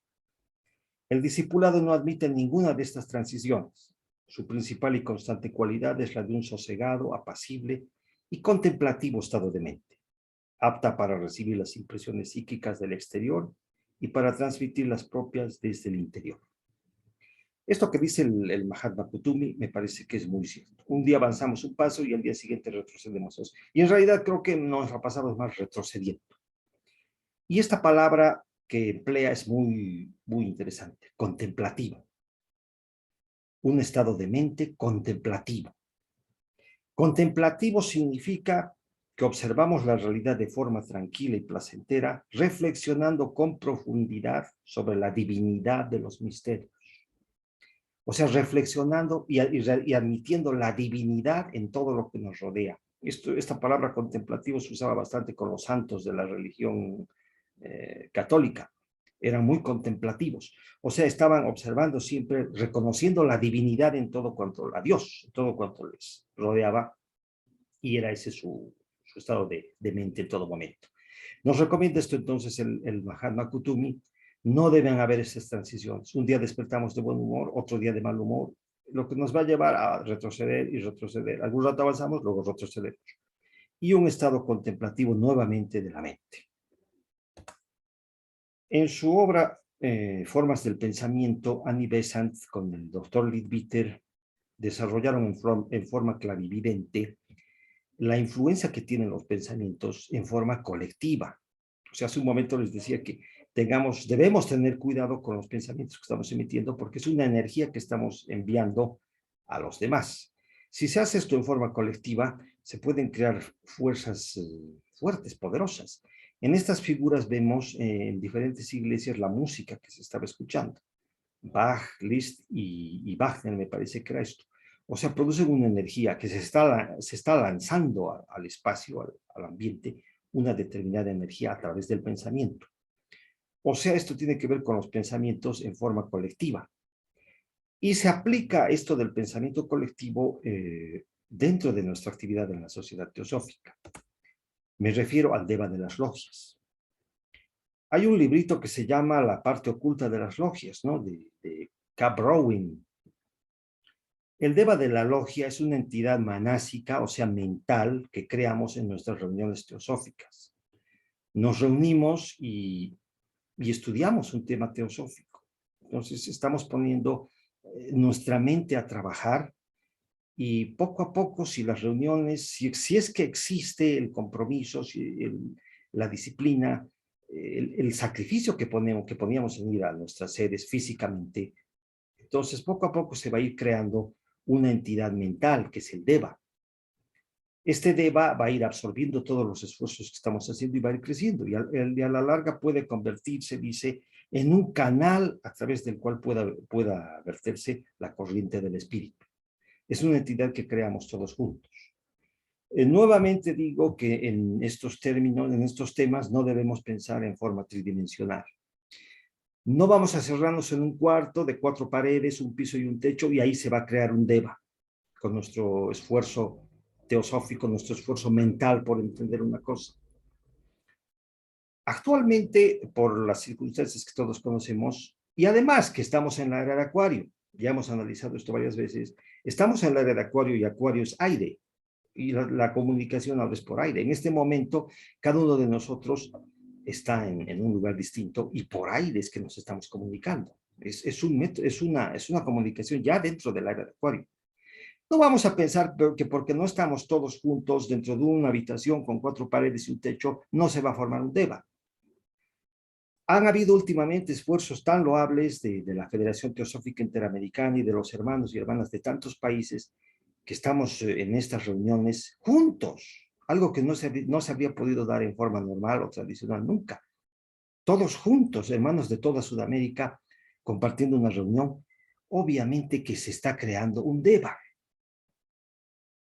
El discipulado no admite ninguna de estas transiciones. Su principal y constante cualidad es la de un sosegado, apacible y contemplativo estado de mente, apta para recibir las impresiones psíquicas del exterior y para transmitir las propias desde el interior. Esto que dice el Mahatma Kutumi me parece que es muy cierto. Un día avanzamos un paso y al día siguiente retrocedemos dos. Y en realidad creo que nos la pasamos más retrocediendo. Y esta palabra que emplea es muy interesante, contemplativo. Un estado de mente contemplativo. Contemplativo significa que observamos la realidad de forma tranquila y placentera, reflexionando con profundidad sobre la divinidad de los misterios. O sea, reflexionando y admitiendo la divinidad en todo lo que nos rodea. Esta palabra contemplativo se usaba bastante con los santos de la religión católica. Eran muy contemplativos. O sea, estaban observando siempre, reconociendo la divinidad en todo cuanto, a Dios, en todo cuanto les rodeaba, y era ese su estado de mente en todo momento. Nos recomienda esto entonces el Mahatma Kutumi. No deben haber esas transiciones. Un día despertamos de buen humor, otro día de mal humor, lo que nos va a llevar a retroceder y retroceder. Algún rato avanzamos, luego retrocedemos. Y un estado contemplativo nuevamente de la mente. En su obra Formas del Pensamiento, Annie Besant con el doctor Leadbeater desarrollaron en forma clarividente la influencia que tienen los pensamientos en forma colectiva. O sea, hace un momento les decía que debemos tener cuidado con los pensamientos que estamos emitiendo porque es una energía que estamos enviando a los demás. Si se hace esto en forma colectiva, se pueden crear fuerzas fuertes, poderosas. En estas figuras vemos en diferentes iglesias la música que se estaba escuchando. Bach, Liszt y Wagner, me parece que era esto. O sea, producen una energía que se está lanzando al espacio, al ambiente, una determinada energía a través del pensamiento. O sea, esto tiene que ver con los pensamientos en forma colectiva. Y se aplica esto del pensamiento colectivo dentro de nuestra actividad en la sociedad teosófica. Me refiero al Deva de las logias. Hay un librito que se llama La parte oculta de las logias, ¿no? De Cap Rowing. El Deva de la logia es una entidad manásica, o sea, mental, que creamos en nuestras reuniones teosóficas. Nos reunimos y estudiamos un tema teosófico. Entonces, estamos poniendo nuestra mente a trabajar y poco a poco, si las reuniones, si es que existe el compromiso, la disciplina, el sacrificio que poníamos en ir a nuestras sedes físicamente, entonces poco a poco se va a ir creando una entidad mental, que es el Deva. Este Deva va a ir absorbiendo todos los esfuerzos que estamos haciendo y va a ir creciendo. Y a la larga puede convertirse, dice, en un canal a través del cual pueda verterse la corriente del espíritu. Es una entidad que creamos todos juntos. Nuevamente digo que en estos términos, en estos temas, no debemos pensar en forma tridimensional. No vamos a cerrarnos en un cuarto de 4 paredes, un piso y un techo, y ahí se va a crear un Deva, con nuestro esfuerzo teosófico, nuestro esfuerzo mental por entender una cosa. Actualmente, por las circunstancias que todos conocemos, y además que estamos en la era de Acuario, ya hemos analizado esto varias veces, estamos en la era de Acuario y Acuario es aire, y la comunicación ahora es por aire. En este momento, cada uno de nosotros está en un lugar distinto y por aire es que nos estamos comunicando. Es una comunicación ya dentro del era de Acuario. No vamos a pensar que porque no estamos todos juntos dentro de una habitación con 4 paredes y un techo, no se va a formar un Deva. Han habido últimamente esfuerzos tan loables de la Federación Teosófica Interamericana y de los hermanos y hermanas de tantos países que estamos en estas reuniones juntos, algo que no se habría podido dar en forma normal o tradicional nunca. Todos juntos, hermanos de toda Sudamérica, compartiendo una reunión, obviamente que se está creando un Deva.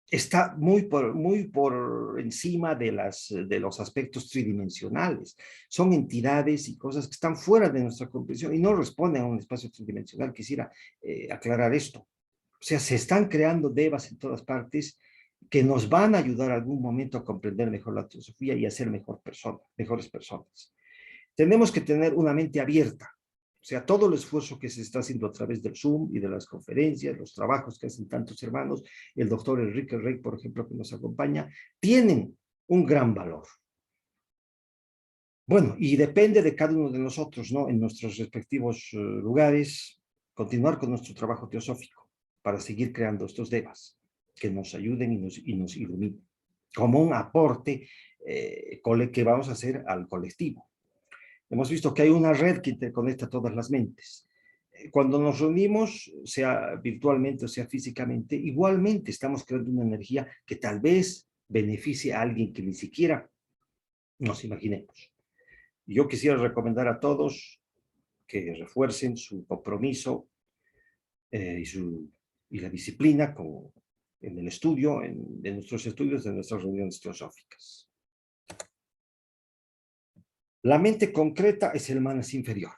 Está muy por encima de los aspectos tridimensionales. Son entidades y cosas que están fuera de nuestra comprensión y no responden a un espacio tridimensional. Quisiera aclarar esto. O sea, se están creando devas en todas partes que nos van a ayudar algún momento a comprender mejor la teosofía y a ser mejores personas. Tenemos que tener una mente abierta. O sea, todo el esfuerzo que se está haciendo a través del Zoom y de las conferencias, los trabajos que hacen tantos hermanos, el doctor Enrique Rey, por ejemplo, que nos acompaña, tienen un gran valor. Bueno, y depende de cada uno de nosotros, ¿no? En nuestros respectivos lugares, continuar con nuestro trabajo teosófico para seguir creando estos devas que nos ayuden y nos iluminen como un aporte que vamos a hacer al colectivo. Hemos visto que hay una red que interconecta todas las mentes. Cuando nos reunimos, sea virtualmente o sea físicamente, igualmente estamos creando una energía que tal vez beneficie a alguien que ni siquiera nos imaginemos. Yo quisiera recomendar a todos que refuercen su compromiso y la disciplina como en el estudio, de nuestros estudios, de nuestras reuniones teosóficas. La mente concreta es el manas inferior.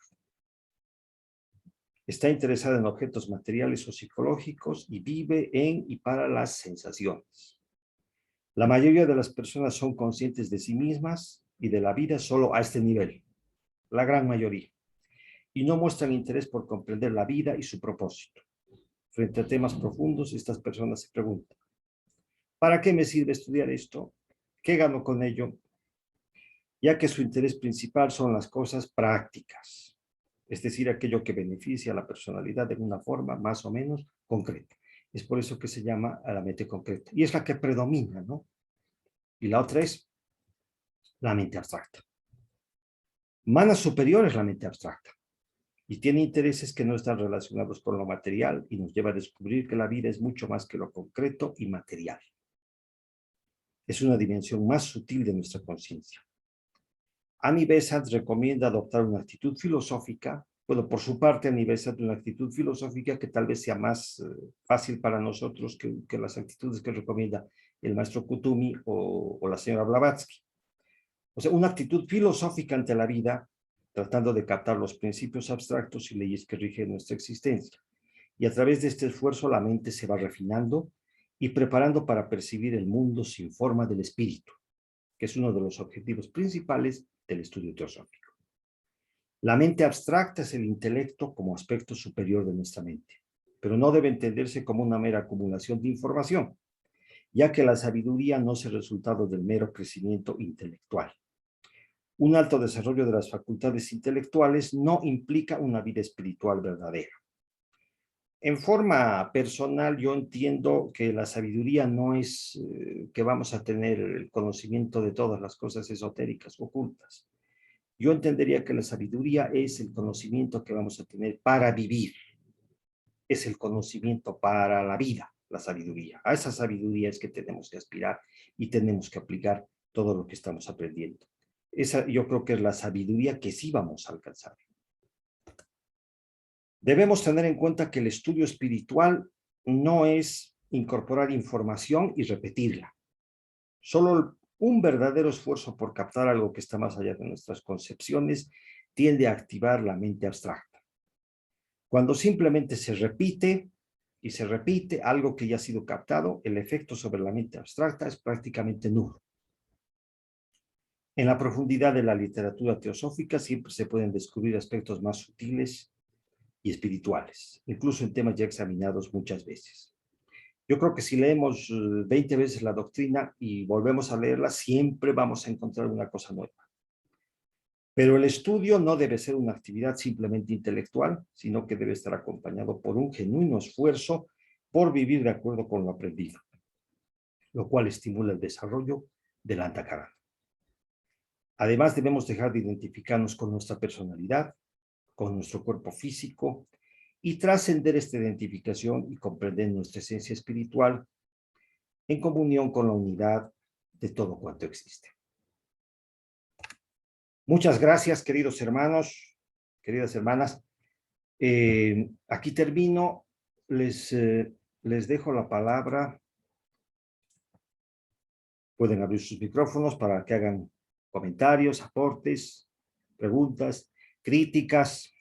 Está interesada en objetos materiales o psicológicos y vive en y para las sensaciones. La mayoría de las personas son conscientes de sí mismas y de la vida solo a este nivel, la gran mayoría, y no muestran interés por comprender la vida y su propósito. Frente a temas profundos, estas personas se preguntan, ¿para qué me sirve estudiar esto? ¿Qué gano con ello? Ya que su interés principal son las cosas prácticas, es decir, aquello que beneficia a la personalidad de una forma más o menos concreta. Es por eso que se llama a la mente concreta. Y es la que predomina, ¿no? Y la otra es la mente abstracta. Manas superior es la mente abstracta. Y tiene intereses que no están relacionados con lo material y nos lleva a descubrir que la vida es mucho más que lo concreto y material. Es una dimensión más sutil de nuestra conciencia. Ani Besant recomienda adoptar una actitud filosófica. Bueno, por su parte, Ani Besant una actitud filosófica que tal vez sea más fácil para nosotros que las actitudes que recomienda el maestro Kutumi o la señora Blavatsky. O sea, una actitud filosófica ante la vida, tratando de captar los principios abstractos y leyes que rigen nuestra existencia. Y a través de este esfuerzo la mente se va refinando y preparando para percibir el mundo sin forma del espíritu, que es uno de los objetivos principales del estudio teosófico. La mente abstracta es el intelecto como aspecto superior de nuestra mente, pero no debe entenderse como una mera acumulación de información, ya que la sabiduría no es el resultado del mero crecimiento intelectual. Un alto desarrollo de las facultades intelectuales no implica una vida espiritual verdadera. En forma personal, yo entiendo que la sabiduría no es que vamos a tener el conocimiento de todas las cosas esotéricas ocultas. Yo entendería que la sabiduría es el conocimiento que vamos a tener para vivir. Es el conocimiento para la vida, la sabiduría. A esa sabiduría es que tenemos que aspirar y tenemos que aplicar todo lo que estamos aprendiendo. Esa yo creo que es la sabiduría que sí vamos a alcanzar. Debemos tener en cuenta que el estudio espiritual no es incorporar información y repetirla. Solo un verdadero esfuerzo por captar algo que está más allá de nuestras concepciones tiende a activar la mente abstracta. Cuando simplemente se repite y se repite algo que ya ha sido captado, el efecto sobre la mente abstracta es prácticamente nulo. En la profundidad de la literatura teosófica siempre se pueden descubrir aspectos más sutiles y espirituales, incluso en temas ya examinados muchas veces. Yo creo que si leemos 20 veces la doctrina y volvemos a leerla, siempre vamos a encontrar una cosa nueva. Pero el estudio no debe ser una actividad simplemente intelectual, sino que debe estar acompañado por un genuino esfuerzo por vivir de acuerdo con lo aprendido, lo cual estimula el desarrollo del Antakarana. Además, debemos dejar de identificarnos con nuestra personalidad, con nuestro cuerpo físico, y trascender esta identificación y comprender nuestra esencia espiritual en comunión con la unidad de todo cuanto existe. Muchas gracias, queridos hermanos, queridas hermanas. Aquí termino. Les dejo la palabra. Pueden abrir sus micrófonos para que hagan comentarios, aportes, preguntas, críticas.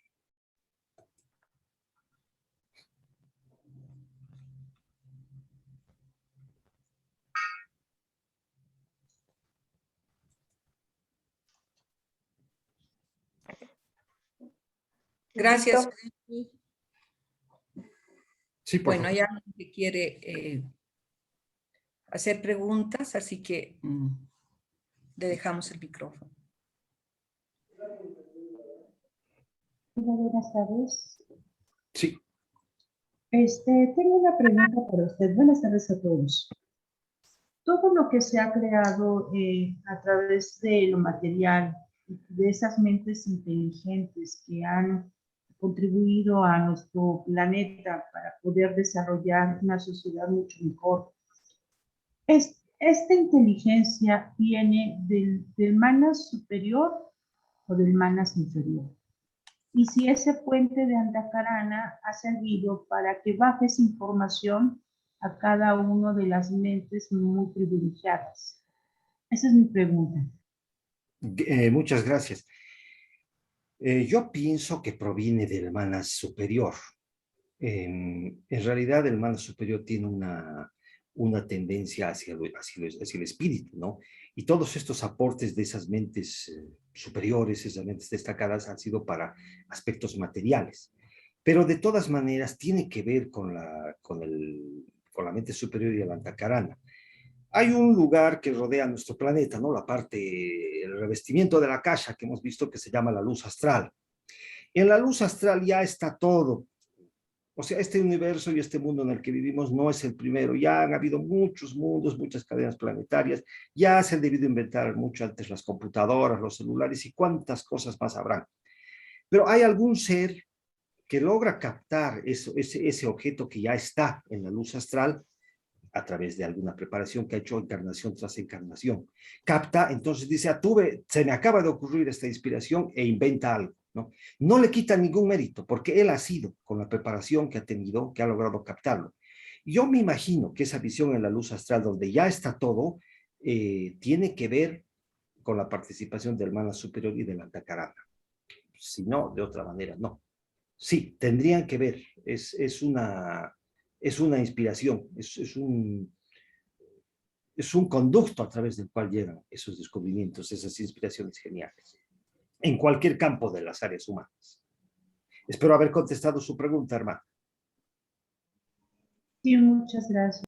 Gracias. Sí, por bueno, favor. ya nadie quiere hacer preguntas, así que le dejamos el micrófono. Buenas tardes. Sí. Tengo una pregunta para usted. Buenas tardes a todos. Todo lo que se ha creado a través de lo material de esas mentes inteligentes que han contribuido a nuestro planeta para poder desarrollar una sociedad mucho mejor. ¿Esta inteligencia viene del manas superior o del manas inferior? Y si ese puente de Antacarana ha servido para que bajes información a cada una de las mentes muy privilegiadas. Esa es mi pregunta. Muchas gracias. Yo pienso que proviene del manas superior. En realidad el manas superior tiene una tendencia hacia el espíritu, ¿no? Y todos estos aportes de esas mentes superiores, esas mentes destacadas, han sido para aspectos materiales. Pero de todas maneras tiene que ver con la mente superior y el Antacarana. Hay un lugar que rodea nuestro planeta, ¿no? El revestimiento de la caja que hemos visto que se llama la luz astral. En la luz astral ya está todo. O sea, este universo y este mundo en el que vivimos no es el primero. Ya han habido muchos mundos, muchas cadenas planetarias. Ya se han debido inventar mucho antes las computadoras, los celulares y cuántas cosas más habrán. Pero hay algún ser que logra captar ese objeto que ya está en la luz astral a través de alguna preparación que ha hecho encarnación tras encarnación. Capta, entonces dice, se me acaba de ocurrir esta inspiración e inventa algo, ¿no? No le quita ningún mérito, porque él ha sido, con la preparación que ha tenido, que ha logrado captarlo. Yo me imagino que esa visión en la luz astral, donde ya está todo, tiene que ver con la participación del Manas Superior y del Antacarana. Si no, de otra manera, no. Sí, tendrían que ver. Es una inspiración, es un conducto a través del cual llegan esos descubrimientos, esas inspiraciones geniales, en cualquier campo de las áreas humanas. Espero haber contestado su pregunta, hermano. Sí, muchas gracias.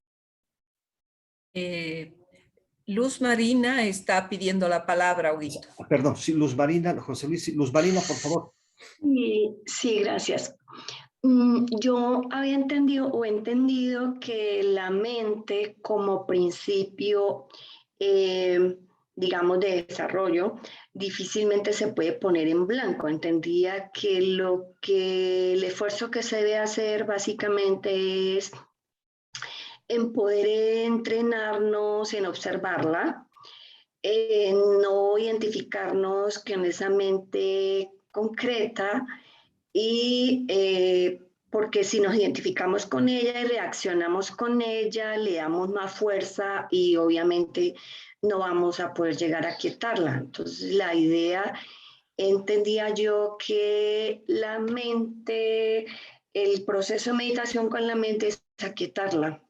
Luz Marina está pidiendo la palabra, Huguito. Perdón, sí, Luz Marina, José Luis, Luz Marina, por favor. Sí, gracias. Yo había entendido que la mente como principio, digamos, de desarrollo, difícilmente se puede poner en blanco. Entendía que el esfuerzo que se debe hacer básicamente es en poder entrenarnos en observarla, no identificarnos con esa mente concreta y porque si nos identificamos con ella y reaccionamos con ella, le damos más fuerza y obviamente no vamos a poder llegar a quietarla. Entonces la idea, entendía yo que la mente, el proceso de meditación con la mente es aquietarla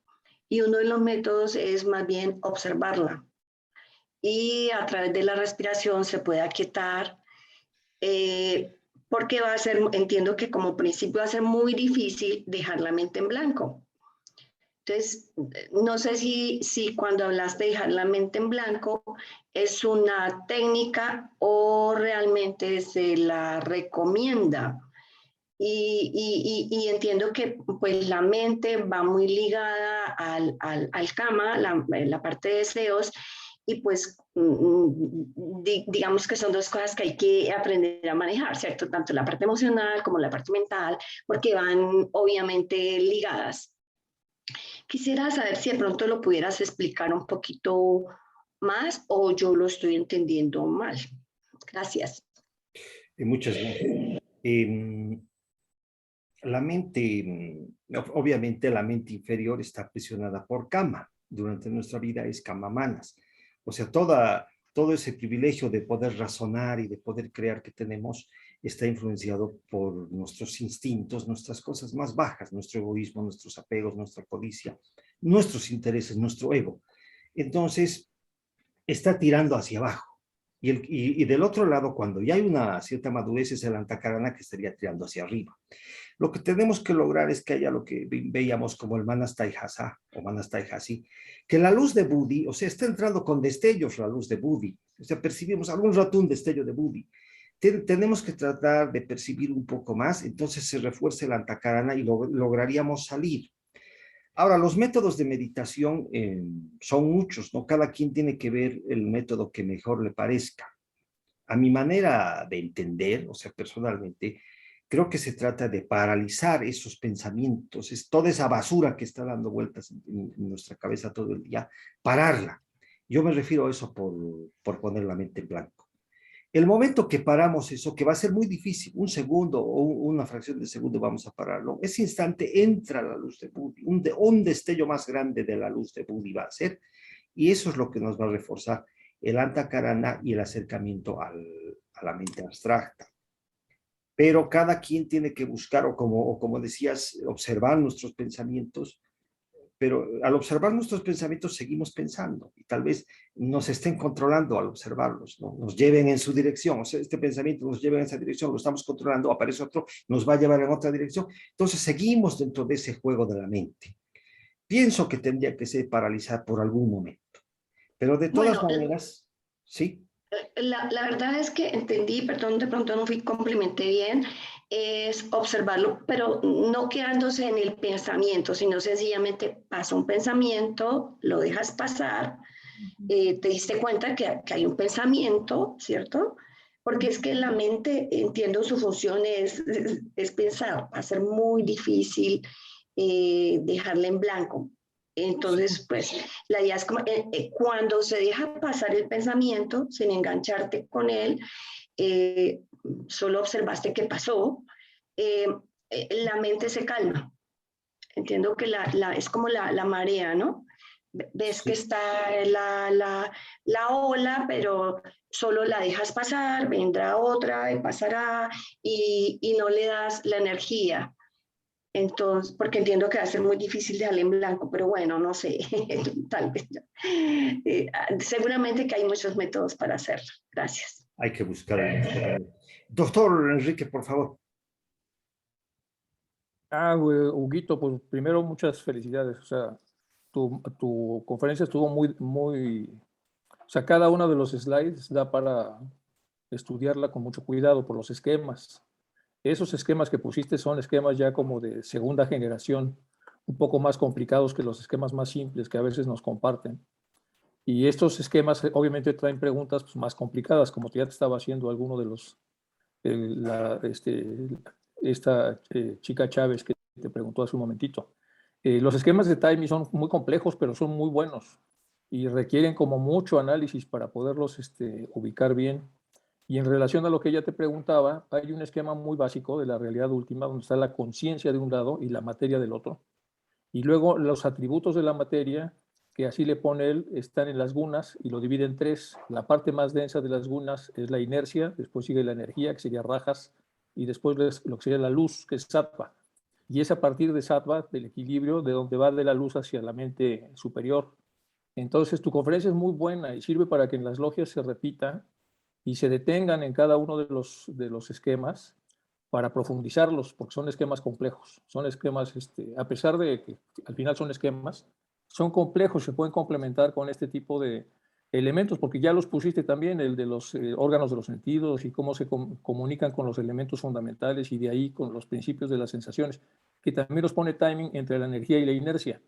y uno de los métodos es más bien observarla y a través de la respiración se puede aquietar. Porque entiendo que como principio va a ser muy difícil dejar la mente en blanco. Entonces, no sé si cuando hablaste de dejar la mente en blanco es una técnica o realmente se la recomienda. Y entiendo que pues la mente va muy ligada al kama, la parte de deseos, y pues digamos que son dos cosas que hay que aprender a manejar, ¿cierto? Tanto la parte emocional como la parte mental, porque van obviamente ligadas. Quisiera saber si de pronto lo pudieras explicar un poquito más o yo lo estoy entendiendo mal. Gracias. Muchas gracias. La mente, obviamente la mente inferior está presionada por kama. Durante nuestra vida es kama manas. O sea, todo ese privilegio de poder razonar y de poder crear que tenemos está influenciado por nuestros instintos, nuestras cosas más bajas, nuestro egoísmo, nuestros apegos, nuestra codicia, nuestros intereses, nuestro ego. Entonces, está tirando hacia abajo. Y del otro lado, cuando ya hay una cierta madurez, es el Antacarana que estaría tirando hacia arriba. Lo que tenemos que lograr es que haya lo que veíamos como el Manas Taihasa o Manas Taihasi, que la luz de Budi, o sea, está entrando con destellos la luz de Budi, o sea, percibimos algún rato un destello de Budi. Tenemos que tratar de percibir un poco más, entonces se refuerza el Antacarana y lograríamos salir. Ahora, los métodos de meditación son muchos, ¿no? Cada quien tiene que ver el método que mejor le parezca. a mi manera de entender, o sea, personalmente, creo que se trata de paralizar esos pensamientos, es toda esa basura que está dando vueltas en nuestra cabeza todo el día, pararla. Yo me refiero a eso por poner la mente en blanco. El momento que paramos eso, que va a ser muy difícil, un segundo o una fracción de segundo vamos a pararlo, ese instante entra la luz de Budi, un destello más grande de la luz de Budi va a ser, y eso es lo que nos va a reforzar el antakarana y el acercamiento a la mente abstracta. Pero cada quien tiene que buscar, o como decías, observar nuestros pensamientos, pero al observar nuestros pensamientos seguimos pensando y tal vez nos estén controlando al observarlos, ¿no? Nos lleven en su dirección, o sea, este pensamiento nos lleva en esa dirección, lo estamos controlando, aparece otro, nos va a llevar en otra dirección, entonces seguimos dentro de ese juego de la mente. Pienso que tendría que ser paralizar por algún momento, pero de todas maneras, sí. La verdad es que entendí, perdón, de pronto no complementé bien, es observarlo, pero no quedándose en el pensamiento, sino sencillamente pasa un pensamiento, lo dejas pasar, te diste cuenta que hay un pensamiento, ¿cierto? Porque es que la mente, entiendo su función es pensar, va a ser muy difícil dejarla en blanco. Entonces, pues, la idea es como, cuando se deja pasar el pensamiento, sin engancharte con él, eh, solo observaste qué pasó, la mente se calma. Entiendo que es como la marea, ¿no? Ves que está la ola, pero solo la dejas pasar, vendrá otra y pasará, y no le das la energía. Entonces, porque entiendo que va a ser muy difícil dejarle en blanco, pero bueno, no sé, tal vez. Seguramente que hay muchos métodos para hacerlo. Gracias. Hay que buscar el método. Doctor Enrique, por favor. Huguito, pues primero muchas felicidades. O sea, tu conferencia estuvo o sea, cada uno de los slides da para estudiarla con mucho cuidado por los esquemas. Esos esquemas que pusiste son esquemas ya como de segunda generación, un poco más complicados que los esquemas más simples que a veces nos comparten. Y estos esquemas obviamente traen preguntas pues, más complicadas, como ya te estaba haciendo alguno de los, esta chica Chávez que te preguntó hace un momentito. Los esquemas de timing son muy complejos, pero son muy buenos y requieren como mucho análisis para poderlos ubicar bien. Y en relación a lo que ella te preguntaba, hay un esquema muy básico de la realidad última donde está la conciencia de un lado y la materia del otro. Y luego los atributos de la materia, que así le pone él, están en las gunas y lo divide en tres. La parte más densa de las gunas es la inercia, después sigue la energía, que sería rajas, y después lo que sería la luz, que es sattva. Y es a partir de sattva, del equilibrio, de donde va de la luz hacia la mente superior. Entonces, tu conferencia es muy buena y sirve para que en las logias se repita y se detengan en cada uno de los esquemas para profundizarlos, porque son esquemas complejos. Son esquemas, a pesar de que al final son esquemas, son complejos, se pueden complementar con este tipo de elementos, porque ya los pusiste también, el de los órganos de los sentidos y cómo se comunican con los elementos fundamentales y de ahí con los principios de las sensaciones, que también los pone timing entre la energía y la inercia.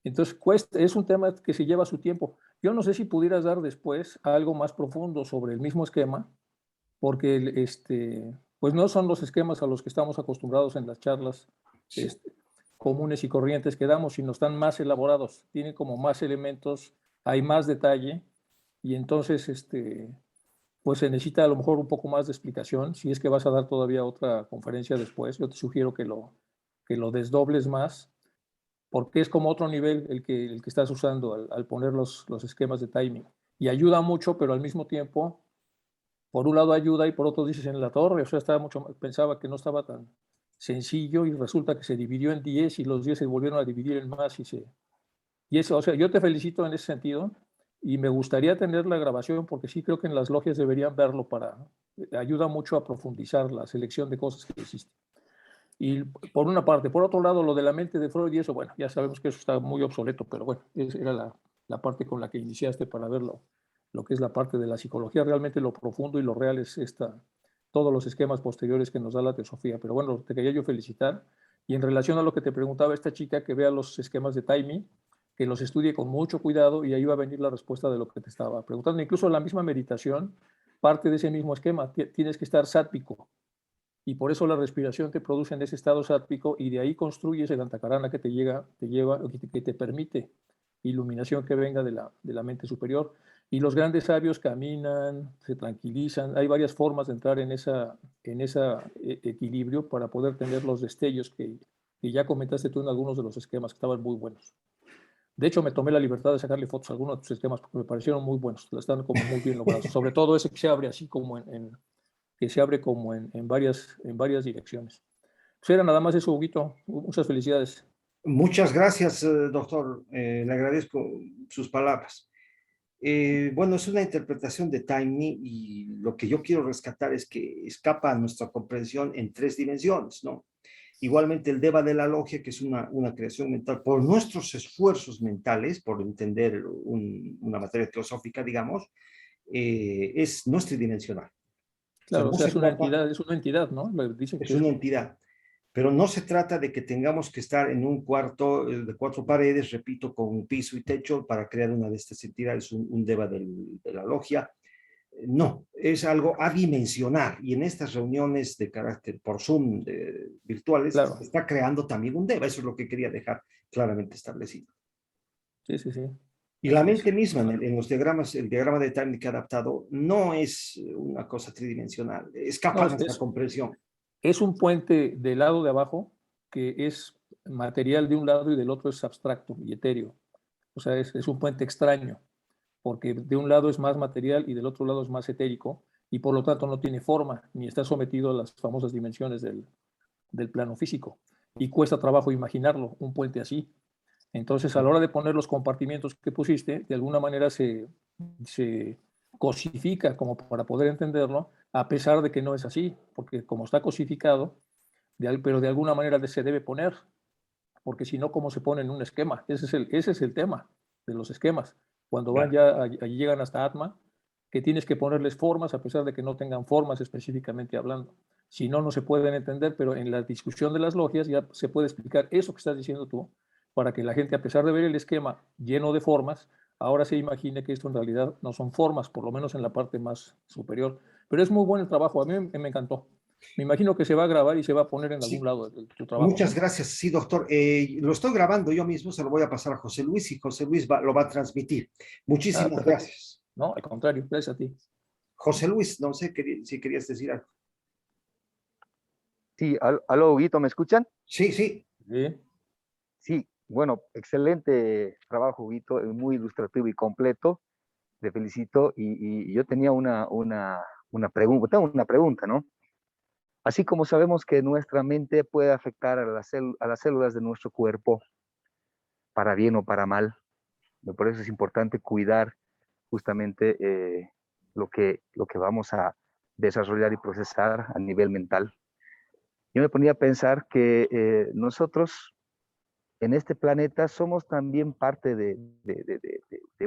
Entonces, es un tema que se lleva su tiempo. Yo no sé si pudieras dar después algo más profundo sobre el mismo esquema, porque pues no son los esquemas a los que estamos acostumbrados en las charlas comunes y corrientes que damos, sino están más elaborados, tienen como más elementos, hay más detalle, y entonces pues se necesita a lo mejor un poco más de explicación. Si es que vas a dar todavía otra conferencia después, yo te sugiero que lo desdobles más, porque es como otro nivel el que estás usando al poner los esquemas de timing. Y ayuda mucho, pero al mismo tiempo, por un lado ayuda y por otro dices en la torre, o sea, pensaba que no estaba tan sencillo y resulta que se dividió en 10 y los 10 se volvieron a dividir en más y eso, o sea, yo te felicito en ese sentido y me gustaría tener la grabación porque sí creo que en las logias deberían verlo ayuda mucho a profundizar la selección de cosas que hiciste. Y por una parte, por otro lado, lo de la mente de Freud y eso, bueno, ya sabemos que eso está muy obsoleto, pero bueno, esa era la parte con la que iniciaste para verlo, lo que es la parte de la psicología, realmente lo profundo y lo real es todos los esquemas posteriores que nos da la teosofía. Pero bueno, te quería yo felicitar. Y en relación a lo que te preguntaba esta chica, que vea los esquemas de timing, que los estudie con mucho cuidado y ahí va a venir la respuesta de lo que te estaba preguntando. Incluso la misma meditación parte de ese mismo esquema. Tienes que estar sátvico. Y por eso la respiración te produce en ese estado sátvico y de ahí construyes el antakarana que te lleva, que te permite iluminación que venga de la mente superior. Y los grandes sabios caminan, se tranquilizan. Hay varias formas de entrar en ese equilibrio para poder tener los destellos que ya comentaste tú en algunos de los esquemas, que estaban muy buenos. De hecho, me tomé la libertad de sacarle fotos a algunos de tus esquemas porque me parecieron muy buenos. Están como muy bien logrados. Sobre todo ese que se abre así como que se abre como en varias direcciones. Pues era nada más eso, Huguito. Muchas felicidades. Muchas gracias, doctor. Le agradezco sus palabras. Bueno, es una interpretación de Taimni y lo que yo quiero rescatar es que escapa a nuestra comprensión en 3 dimensiones, ¿no? Igualmente el Deva de la Logia, que es una creación mental por nuestros esfuerzos mentales, por entender una materia teosófica, digamos, no es tridimensional. Claro, o sea, Se es una trata, entidad, ¿no? Dicen es que es. una entidad, pero no se trata de que tengamos que estar en un cuarto de 4 paredes, repito, con un piso y techo para crear una de estas entidades, un Deva de la Logia. No, es algo adimensional y en estas reuniones de carácter por Zoom virtuales Claro. se está creando también un DEVA, eso es lo que quería dejar claramente establecido. Sí, sí, sí. Y la mente misma en los diagramas, el diagrama de Taimni que ha adaptado no es una cosa tridimensional, escapa a No, nuestra comprensión. es un puente del lado de abajo que es material de un lado y del otro es abstracto y etéreo. O sea, es un puente extraño, porque de un lado es más material y del otro lado es más etérico, y por lo tanto no tiene forma, ni está sometido a las famosas dimensiones del plano físico. Y cuesta trabajo imaginarlo, un puente así. Entonces, a la hora de poner los compartimientos que pusiste, de alguna manera se cosifica como para poder entenderlo, a pesar de que no es así, porque como está cosificado, pero de alguna manera se debe poner, porque si no, ¿cómo se pone en un esquema? Ese es el tema de los esquemas. Cuando van ya, allí llegan hasta Atma, que tienes que ponerles formas a pesar de que no tengan formas específicamente hablando. Si no, no se pueden entender, pero en la discusión de las logias ya se puede explicar eso que estás diciendo tú, para que la gente, a pesar de ver el esquema lleno de formas, ahora se imagine que esto en realidad no son formas, por lo menos en la parte más superior. Pero es muy buen el trabajo, a mí me encantó. Me imagino que se va a grabar y se va a poner en algún lado de tu trabajo. Muchas gracias, sí, doctor. Lo estoy grabando yo mismo, se lo voy a pasar a José Luis y José Luis lo va a transmitir. Muchísimas gracias. No, al contrario, gracias a ti. José Luis, no sé si querías decir algo. Sí, aló, Huguito, ¿me escuchan? Sí, sí. Sí, bueno, excelente trabajo, Huguito, muy ilustrativo y completo. Te felicito. Y yo tenía una pregunta, tengo una pregunta, ¿no? Así como sabemos que nuestra mente puede afectar a las células de nuestro cuerpo, para bien o para mal, por eso es importante cuidar justamente lo que vamos a desarrollar y procesar a nivel mental. Yo me ponía a pensar que nosotros en este planeta somos también parte de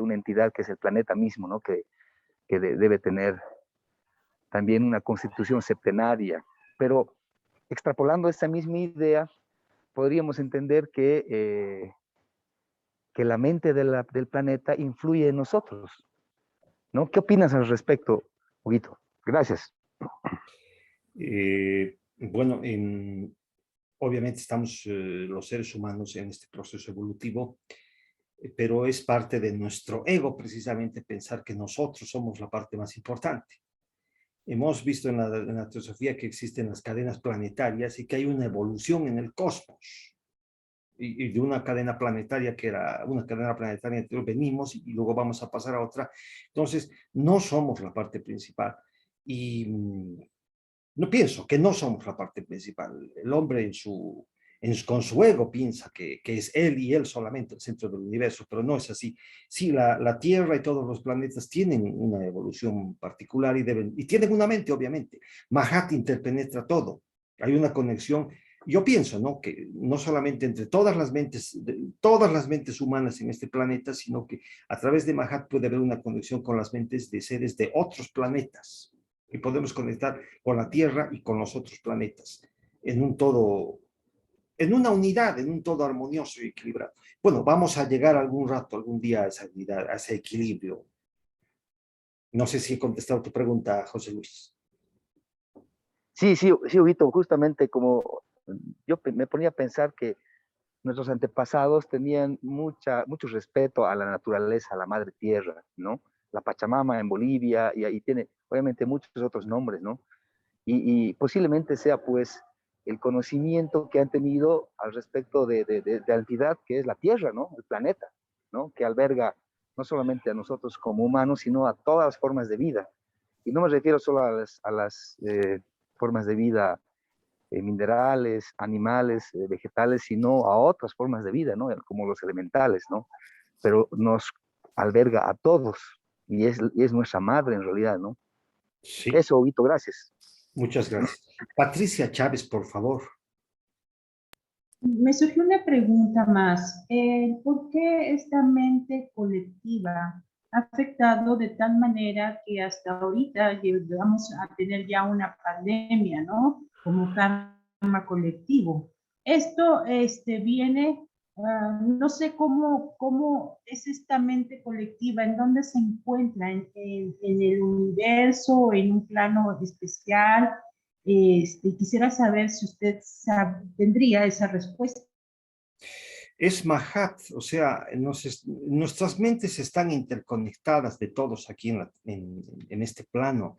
una entidad que es el planeta mismo, ¿no? Que debe tener también una constitución septenaria. Pero extrapolando esta misma idea, podríamos entender que la mente del planeta influye en nosotros, ¿no? ¿Qué opinas al respecto, Huguito? Gracias. Bueno, obviamente estamos los seres humanos en este proceso evolutivo, pero es parte de nuestro ego precisamente pensar que nosotros somos la parte más importante. Hemos visto en la teosofía que existen las cadenas planetarias y que hay una evolución en el cosmos. Y de una cadena planetaria que era una cadena planetaria anterior venimos y luego vamos a pasar a otra. Entonces, no somos la parte principal. Y no pienso que no somos la parte principal. El hombre con su ego piensa que es él y él solamente el centro del universo, pero no es así. Sí, la Tierra y todos los planetas tienen una evolución particular y tienen una mente, obviamente. Mahat interpenetra todo. Hay una conexión. Yo pienso, ¿no? Que no solamente entre todas las mentes humanas en este planeta, sino que a través de Mahat puede haber una conexión con las mentes de seres de otros planetas y podemos conectar con la Tierra y con los otros planetas en un todo, en una unidad, en un todo armonioso y equilibrado. Bueno, vamos a llegar algún día a esa unidad, a ese equilibrio No sé si he contestado tu pregunta, José Luis. Sí, sí, sí, Huguito, justamente como me ponía a pensar que nuestros antepasados tenían mucho respeto a la naturaleza, a la madre tierra, ¿no? La Pachamama en Bolivia, y ahí tiene obviamente muchos otros nombres, ¿no? Y posiblemente sea pues el conocimiento que han tenido al respecto de la entidad que es la Tierra, ¿no? El planeta, ¿no? Que alberga no solamente a nosotros como humanos, sino a todas las formas de vida. Y no me refiero solo a las formas de vida minerales, animales, vegetales, sino a otras formas de vida, ¿no? Como los elementales, ¿no? Pero nos alberga a todos y es nuestra madre en realidad, ¿no? Sí, Eso, Huguito, gracias. muchas gracias. Patricia Chávez, por favor. Me surgió una pregunta más. ¿Por qué esta mente colectiva ha afectado de tal manera que hasta ahorita llegamos a tener ya una pandemia, ¿no? Como karma colectivo. Esto viene, no sé cómo es esta mente colectiva, en dónde se encuentra, en el universo, en un plano especial. Quisiera saber si usted tendría esa respuesta. Es Mahat, o sea, nuestras mentes están interconectadas de todos aquí en este plano.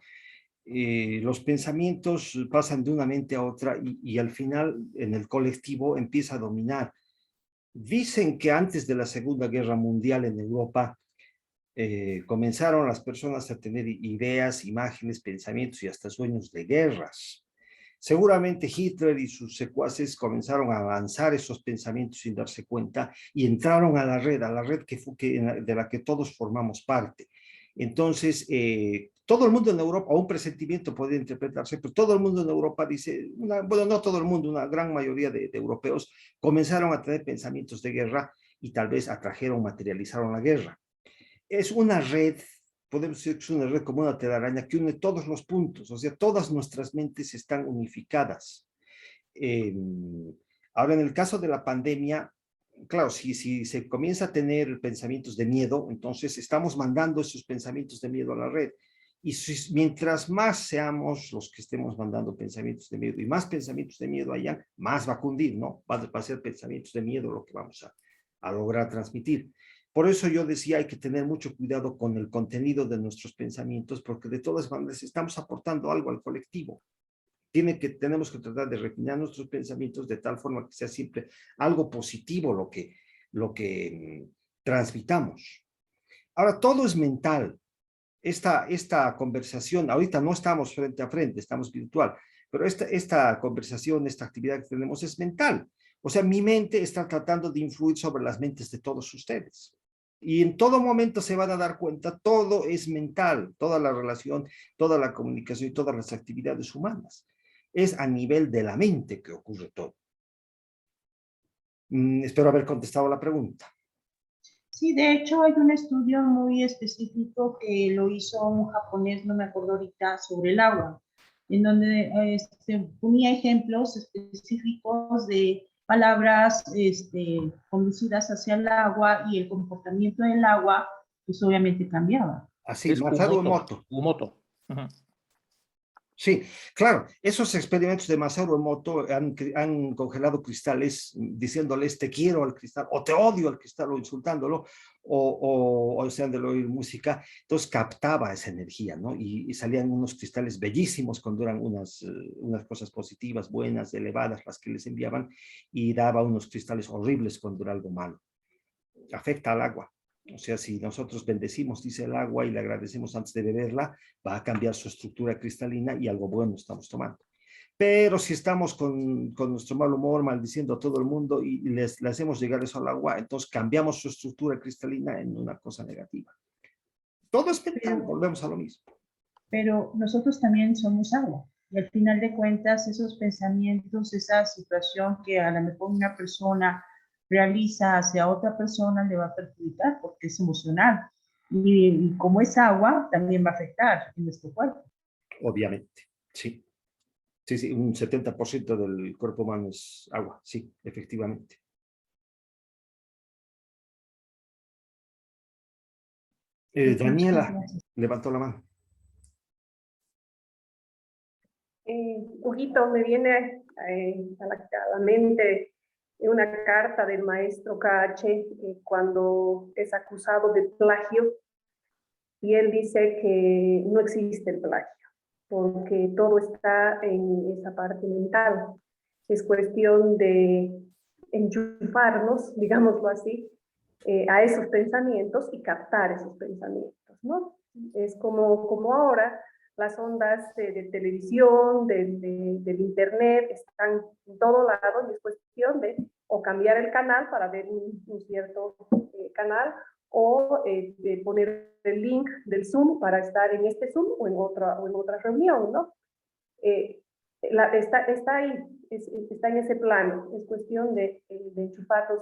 Los pensamientos pasan de una mente a otra y al final en el colectivo empieza a dominar. Dicen que antes de la Segunda Guerra Mundial en Europa comenzaron las personas a tener ideas, imágenes, pensamientos y hasta sueños de guerras. Seguramente Hitler y sus secuaces comenzaron a lanzar esos pensamientos sin darse cuenta y entraron a la red de la que todos formamos parte. Entonces, todo el mundo en Europa, o un presentimiento podría interpretarse, pero todo el mundo en Europa dice, bueno, no todo el mundo, una gran mayoría de europeos comenzaron a tener pensamientos de guerra y tal vez atrajeron, materializaron la guerra. Es una red, podemos decir que es una red como una telaraña que une todos los puntos, o sea, todas nuestras mentes están unificadas. Eh, Ahora, en el caso de la pandemia, claro, si se comienza a tener pensamientos de miedo, entonces estamos mandando esos pensamientos de miedo a la red. Y mientras más seamos los que estemos mandando pensamientos de miedo y más pensamientos de miedo hayan, más va a cundir, ¿no? Va a ser pensamientos de miedo lo que vamos a lograr transmitir. Por eso yo decía, hay que tener mucho cuidado con el contenido de nuestros pensamientos, porque de todas maneras estamos aportando algo al colectivo. Tenemos que tratar de refinar nuestros pensamientos de tal forma que sea siempre algo positivo lo que transmitamos. Ahora, todo es mental. Esta conversación, ahorita no estamos frente a frente, estamos virtual, pero esta conversación, esta actividad que tenemos es mental. O sea, mi mente está tratando de influir sobre las mentes de todos ustedes. Y en todo momento se van a dar cuenta, todo es mental, toda la relación, toda la comunicación y todas las actividades humanas. Es a nivel de la mente que ocurre todo. Espero haber contestado la pregunta. Sí, de hecho hay un estudio muy específico que lo hizo un japonés, no me acuerdo ahorita, sobre el agua, en donde ponía ejemplos específicos de palabras conducidas hacia el agua y el comportamiento del agua, pues obviamente cambiaba. Así, Es Masaru Emoto. Umoto. Ujú. Sí, claro, esos experimentos de Masaru Emoto han congelado cristales diciéndoles te quiero al cristal o te odio al cristal o insultándolo o haciéndole oír música. Entonces captaba esa energía, ¿no? Y salían unos cristales bellísimos cuando eran unas cosas positivas, buenas, elevadas las que les enviaban y daba unos cristales horribles cuando era algo malo. Afecta al agua. O sea, si nosotros bendecimos, dice el agua, y le agradecemos antes de beberla, va a cambiar su estructura cristalina y algo bueno estamos tomando. Pero si estamos con nuestro mal humor, maldiciendo a todo el mundo y le hacemos llegar eso al agua, entonces cambiamos su estructura cristalina en una cosa negativa. Todo es mental, volvemos a lo mismo. Pero nosotros también somos agua. Y al final de cuentas, esos pensamientos, esa situación que a lo mejor una persona realiza hacia otra persona le va a perjudicar porque es emocional. Y como es agua, también va a afectar en nuestro cuerpo. Obviamente, sí. Sí, sí, un 70% del cuerpo humano es agua, sí, efectivamente. Daniela gracias. levantó la mano. Huguito, me viene a la mente una carta del maestro KH cuando es acusado de plagio, y él dice que no existe el plagio, porque todo está en esa parte mental. Es cuestión de enchufarnos, digámoslo así, a esos pensamientos y captar esos pensamientos, ¿no? Es como ahora las ondas de televisión, del internet, están en todo lado, y es cuestión de o cambiar el canal para ver un cierto canal, o de poner el link del Zoom para estar en este Zoom o en otra reunión, ¿no? Está ahí, está en ese plano, es cuestión de enchufarnos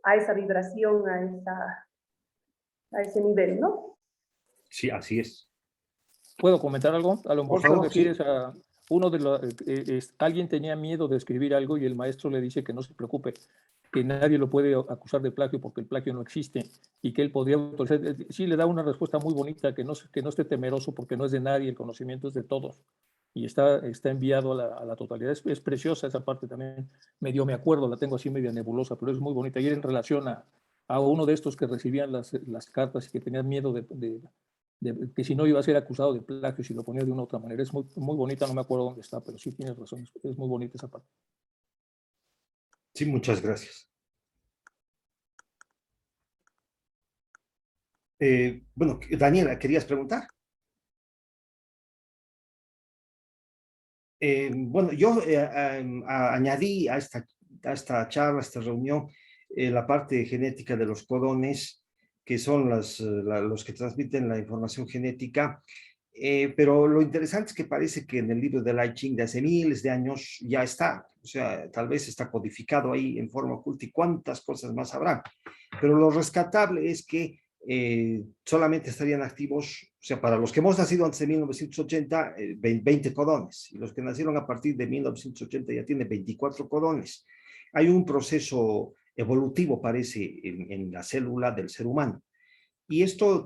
a esa vibración, a ese nivel, ¿no? Sí, así es. ¿Puedo comentar algo? A lo Por mejor te favor, refieres sí. a uno de los... alguien tenía miedo de escribir algo y el maestro le dice que no se preocupe, que nadie lo puede acusar de plagio porque el plagio no existe y que él podría autorizar. Sí, le da una respuesta muy bonita, que no esté temeroso porque no es de nadie, el conocimiento es de todos. Y está enviado a la totalidad. Es preciosa esa parte también. Medio me acuerdo, la tengo así media nebulosa, pero es muy bonita. Y era en relación a uno de estos que recibían las cartas y que tenían miedo que si no iba a ser acusado de plagio si lo ponía de una u otra manera. Es muy, muy bonita, no me acuerdo dónde está, pero sí tienes razón, es muy bonita esa parte. Sí, muchas gracias. Bueno, Daniela, ¿querías preguntar? Bueno, yo añadí a esta charla, a esta reunión, la parte genética de los codones, que son los que transmiten la información genética. Pero lo interesante es que parece que en el libro de Lai Ching de hace miles de años ya está. O sea, tal vez está codificado ahí en forma oculta y cuántas cosas más habrá. Pero lo rescatable es que solamente estarían activos, o sea, para los que hemos nacido antes de 1980, 20 codones, y los que nacieron a partir de 1980 ya tienen 24 codones. Hay un proceso evolutivo, parece, en la célula del ser humano. Y esto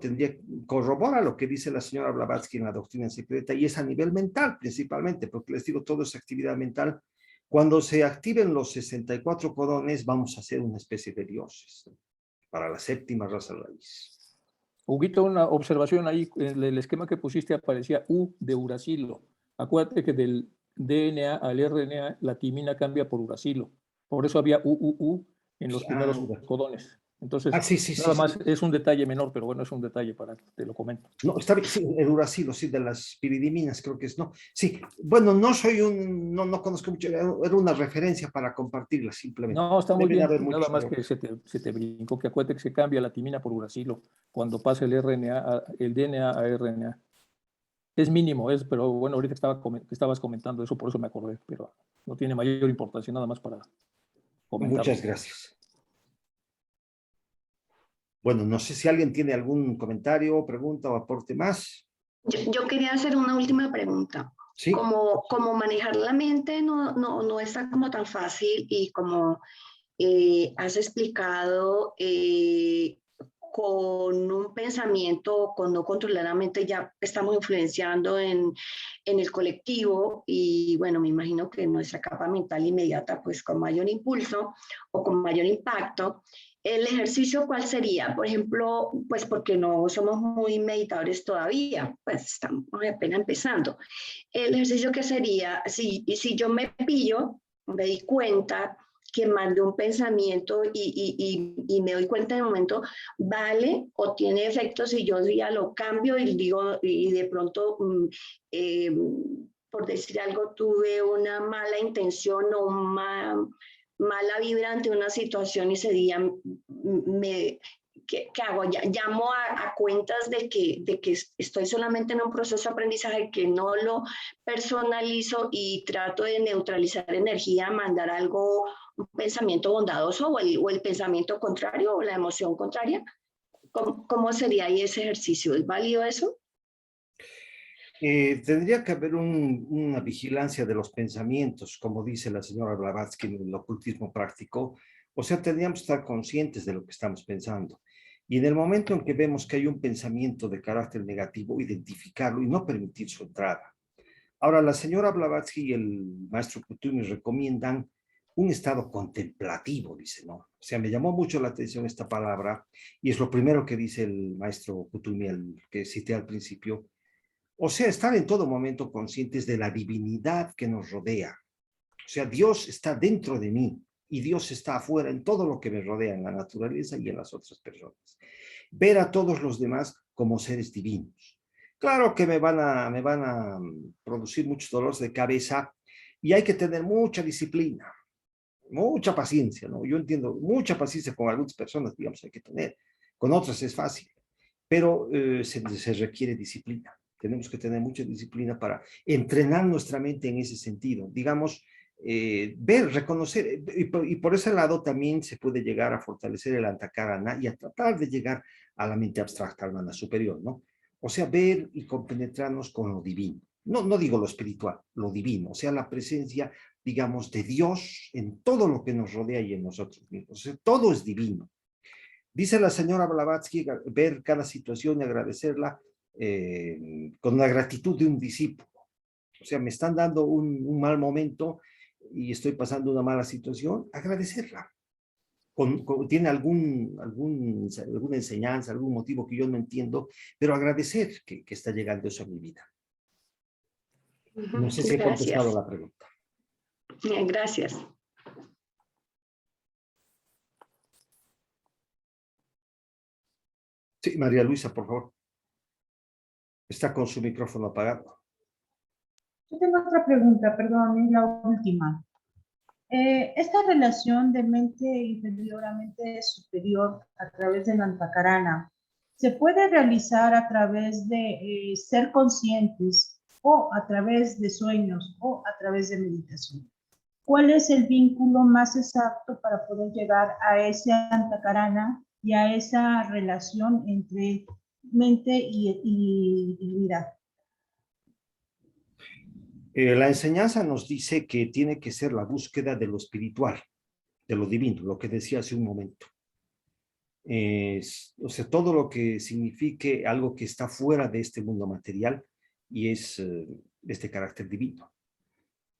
corrobora lo que dice la señora Blavatsky en la doctrina secreta, y es a nivel mental principalmente, porque les digo, todo es actividad mental. Cuando se activen los 64 codones, vamos a ser una especie de dioses para la séptima raza raíz. Huguito, una observación ahí, en el esquema que pusiste aparecía U de uracilo. Acuérdate que del DNA al RNA la timina cambia por uracilo. Por eso había UUU en los primeros codones. Entonces, sí, sí, nada sí, más sí. es un detalle menor, pero bueno, es un detalle para que te lo comento. No, está bien, sí, el uracilo, sí, de las piridiminas, creo que es, ¿no? Sí, bueno, no conozco mucho, era una referencia para compartirla simplemente. No, está muy Deben bien, haber nada muchos, más pero... que se te brincó, que acuérdate que se cambia la timina por uracilo cuando pasa el DNA a RNA. Es mínimo, pero bueno, ahorita estabas comentando eso, por eso me acordé, pero no tiene mayor importancia, nada más para comentarlo. Muchas gracias. Bueno, no sé si alguien tiene algún comentario, pregunta o aporte más. Yo quería hacer una última pregunta. Sí. Como manejar la mente no está como tan fácil, y como has explicado, con un pensamiento, con no controlar la mente, ya estamos influenciando en el colectivo, y bueno, me imagino que nuestra capa mental inmediata, pues con mayor impulso o con mayor impacto. ¿El ejercicio cuál sería? Por ejemplo, pues porque no somos muy meditadores todavía, pues estamos apenas empezando. El ejercicio que sería, si yo me pillo, me di cuenta que mandé un pensamiento y me doy cuenta en el momento, vale o tiene efecto si yo ya lo cambio y digo, y de pronto, por decir algo, tuve una mala intención o mala vibra ante una situación, y ese día ¿qué hago? Llamo a cuentas de que estoy solamente en un proceso de aprendizaje, que no lo personalizo y trato de neutralizar energía, mandar algo, un pensamiento bondadoso o el pensamiento contrario o la emoción contraria. ¿Cómo sería ahí ese ejercicio? ¿Es válido eso? Tendría que haber una vigilancia de los pensamientos, como dice la señora Blavatsky en el ocultismo práctico. O sea, tendríamos que estar conscientes de lo que estamos pensando. Y en el momento en que vemos que hay un pensamiento de carácter negativo, identificarlo y no permitir su entrada. Ahora, la señora Blavatsky y el maestro Kuthumi recomiendan un estado contemplativo, dice, ¿no? O sea, me llamó mucho la atención esta palabra y es lo primero que dice el maestro Kuthumi, el que cité al principio. O sea, estar en todo momento conscientes de la divinidad que nos rodea. O sea, Dios está dentro de mí y Dios está afuera en todo lo que me rodea, en la naturaleza y en las otras personas. Ver a todos los demás como seres divinos. Claro que me van a producir muchos dolores de cabeza y hay que tener mucha disciplina, mucha paciencia, ¿no? Yo entiendo, mucha paciencia con algunas personas, digamos, hay que tener. Con otras es fácil, pero se requiere disciplina. Tenemos que tener mucha disciplina para entrenar nuestra mente en ese sentido. Digamos, ver, reconocer, y por ese lado también se puede llegar a fortalecer el antakarana y a tratar de llegar a la mente abstracta, al mana superior, ¿no? O sea, ver y compenetrarnos con lo divino. No digo lo espiritual, lo divino, o sea, la presencia, digamos, de Dios en todo lo que nos rodea y en nosotros mismos. O sea, todo es divino. Dice la señora Blavatsky, ver cada situación y agradecerla con la gratitud de un discípulo. O sea, me están dando un mal momento y estoy pasando una mala situación, agradecerla. Tiene alguna enseñanza, algún motivo que yo no entiendo, pero agradecer que está llegando eso a mi vida. No sé si he contestado la pregunta. Gracias. Sí, María Luisa, por favor. Está con su micrófono apagado. Yo tengo otra pregunta, perdón, es la última. Esta relación de mente inferior a mente superior a través del antakarana, ¿se puede realizar a través de ser conscientes o a través de sueños o a través de meditación? ¿Cuál es el vínculo más exacto para poder llegar a ese antakarana y a esa relación entre mente y divinidad? La enseñanza nos dice que tiene que ser la búsqueda de lo espiritual, de lo divino, lo que decía hace un momento. O sea, todo lo que signifique algo que está fuera de este mundo material y es de este carácter divino.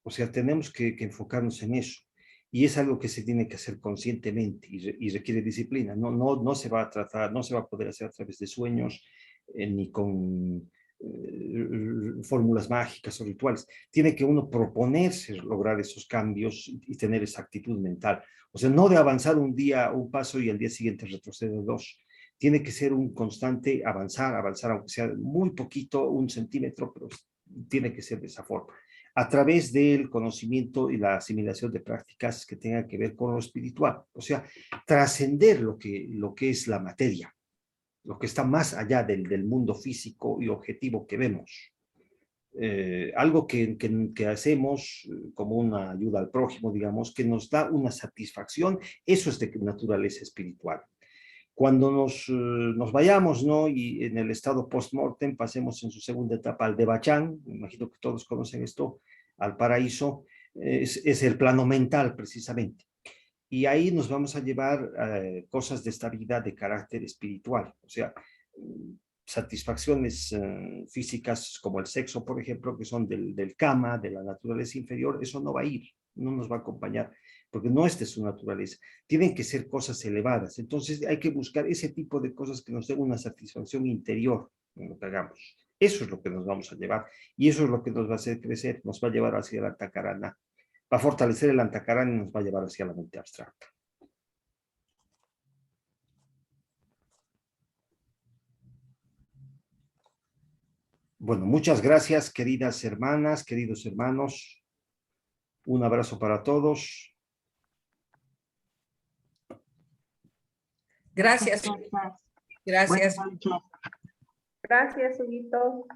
O sea, tenemos que enfocarnos en eso. Y es algo que se tiene que hacer conscientemente y requiere disciplina. No se va a tratar, no se va a poder hacer a través de sueños ni con fórmulas mágicas o rituales. Tiene que uno proponerse lograr esos cambios y tener esa actitud mental. O sea, no de avanzar un día un paso y al día siguiente retroceder dos. Tiene que ser un constante avanzar, aunque sea muy poquito, 1 centímetro, pero tiene que ser de esa forma. A través del conocimiento y la asimilación de prácticas que tengan que ver con lo espiritual. O sea, trascender lo que es la materia, lo que está más allá del mundo físico y objetivo que vemos. Algo que hacemos como una ayuda al prójimo, digamos, que nos da una satisfacción, eso es de naturaleza espiritual. Cuando nos vayamos, ¿no? Y en el estado post-mortem pasemos en su segunda etapa al Devachan, me imagino que todos conocen esto, al paraíso, es el plano mental precisamente. Y ahí nos vamos a llevar cosas de esta vida de carácter espiritual, o sea, satisfacciones físicas como el sexo, por ejemplo, que son del kama, de la naturaleza inferior, eso no va a ir, no nos va a acompañar, porque no es de su naturaleza. Tienen que ser cosas elevadas. Entonces hay que buscar ese tipo de cosas que nos den una satisfacción interior en lo que hagamos. Eso es lo que nos vamos a llevar y eso es lo que nos va a hacer crecer, nos va a llevar hacia el antakarana. Va a fortalecer el antakarana y nos va a llevar hacia la mente abstracta. Bueno, muchas gracias, queridas hermanas, queridos hermanos. Un abrazo para todos. Gracias. Gracias. Gracias, Huguito.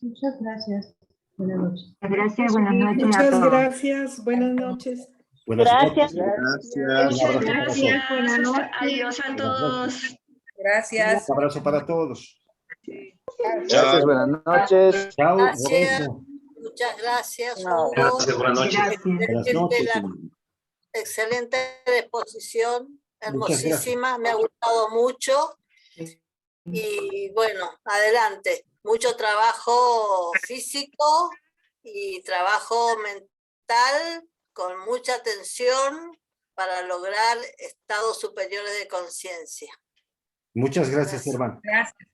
Muchas gracias. Buenas noches. Gracias, buenas noches a Muchas todos. gracias, buenas noches. Buenas Gracias. noches. Muchas gracias. Buenas noches. Adiós a todos. Gracias. Un abrazo para todos. Gracias, buenas noches. Chao. Gracias. Rodolfo. Muchas gracias, Chao. Hugo. Buenas noches. Excelente exposición. hermosísima, me ha gustado mucho. Y bueno, adelante. Mucho trabajo físico y trabajo mental con mucha atención para lograr estados superiores de conciencia. Muchas gracias, Gracias. hermano. Gracias.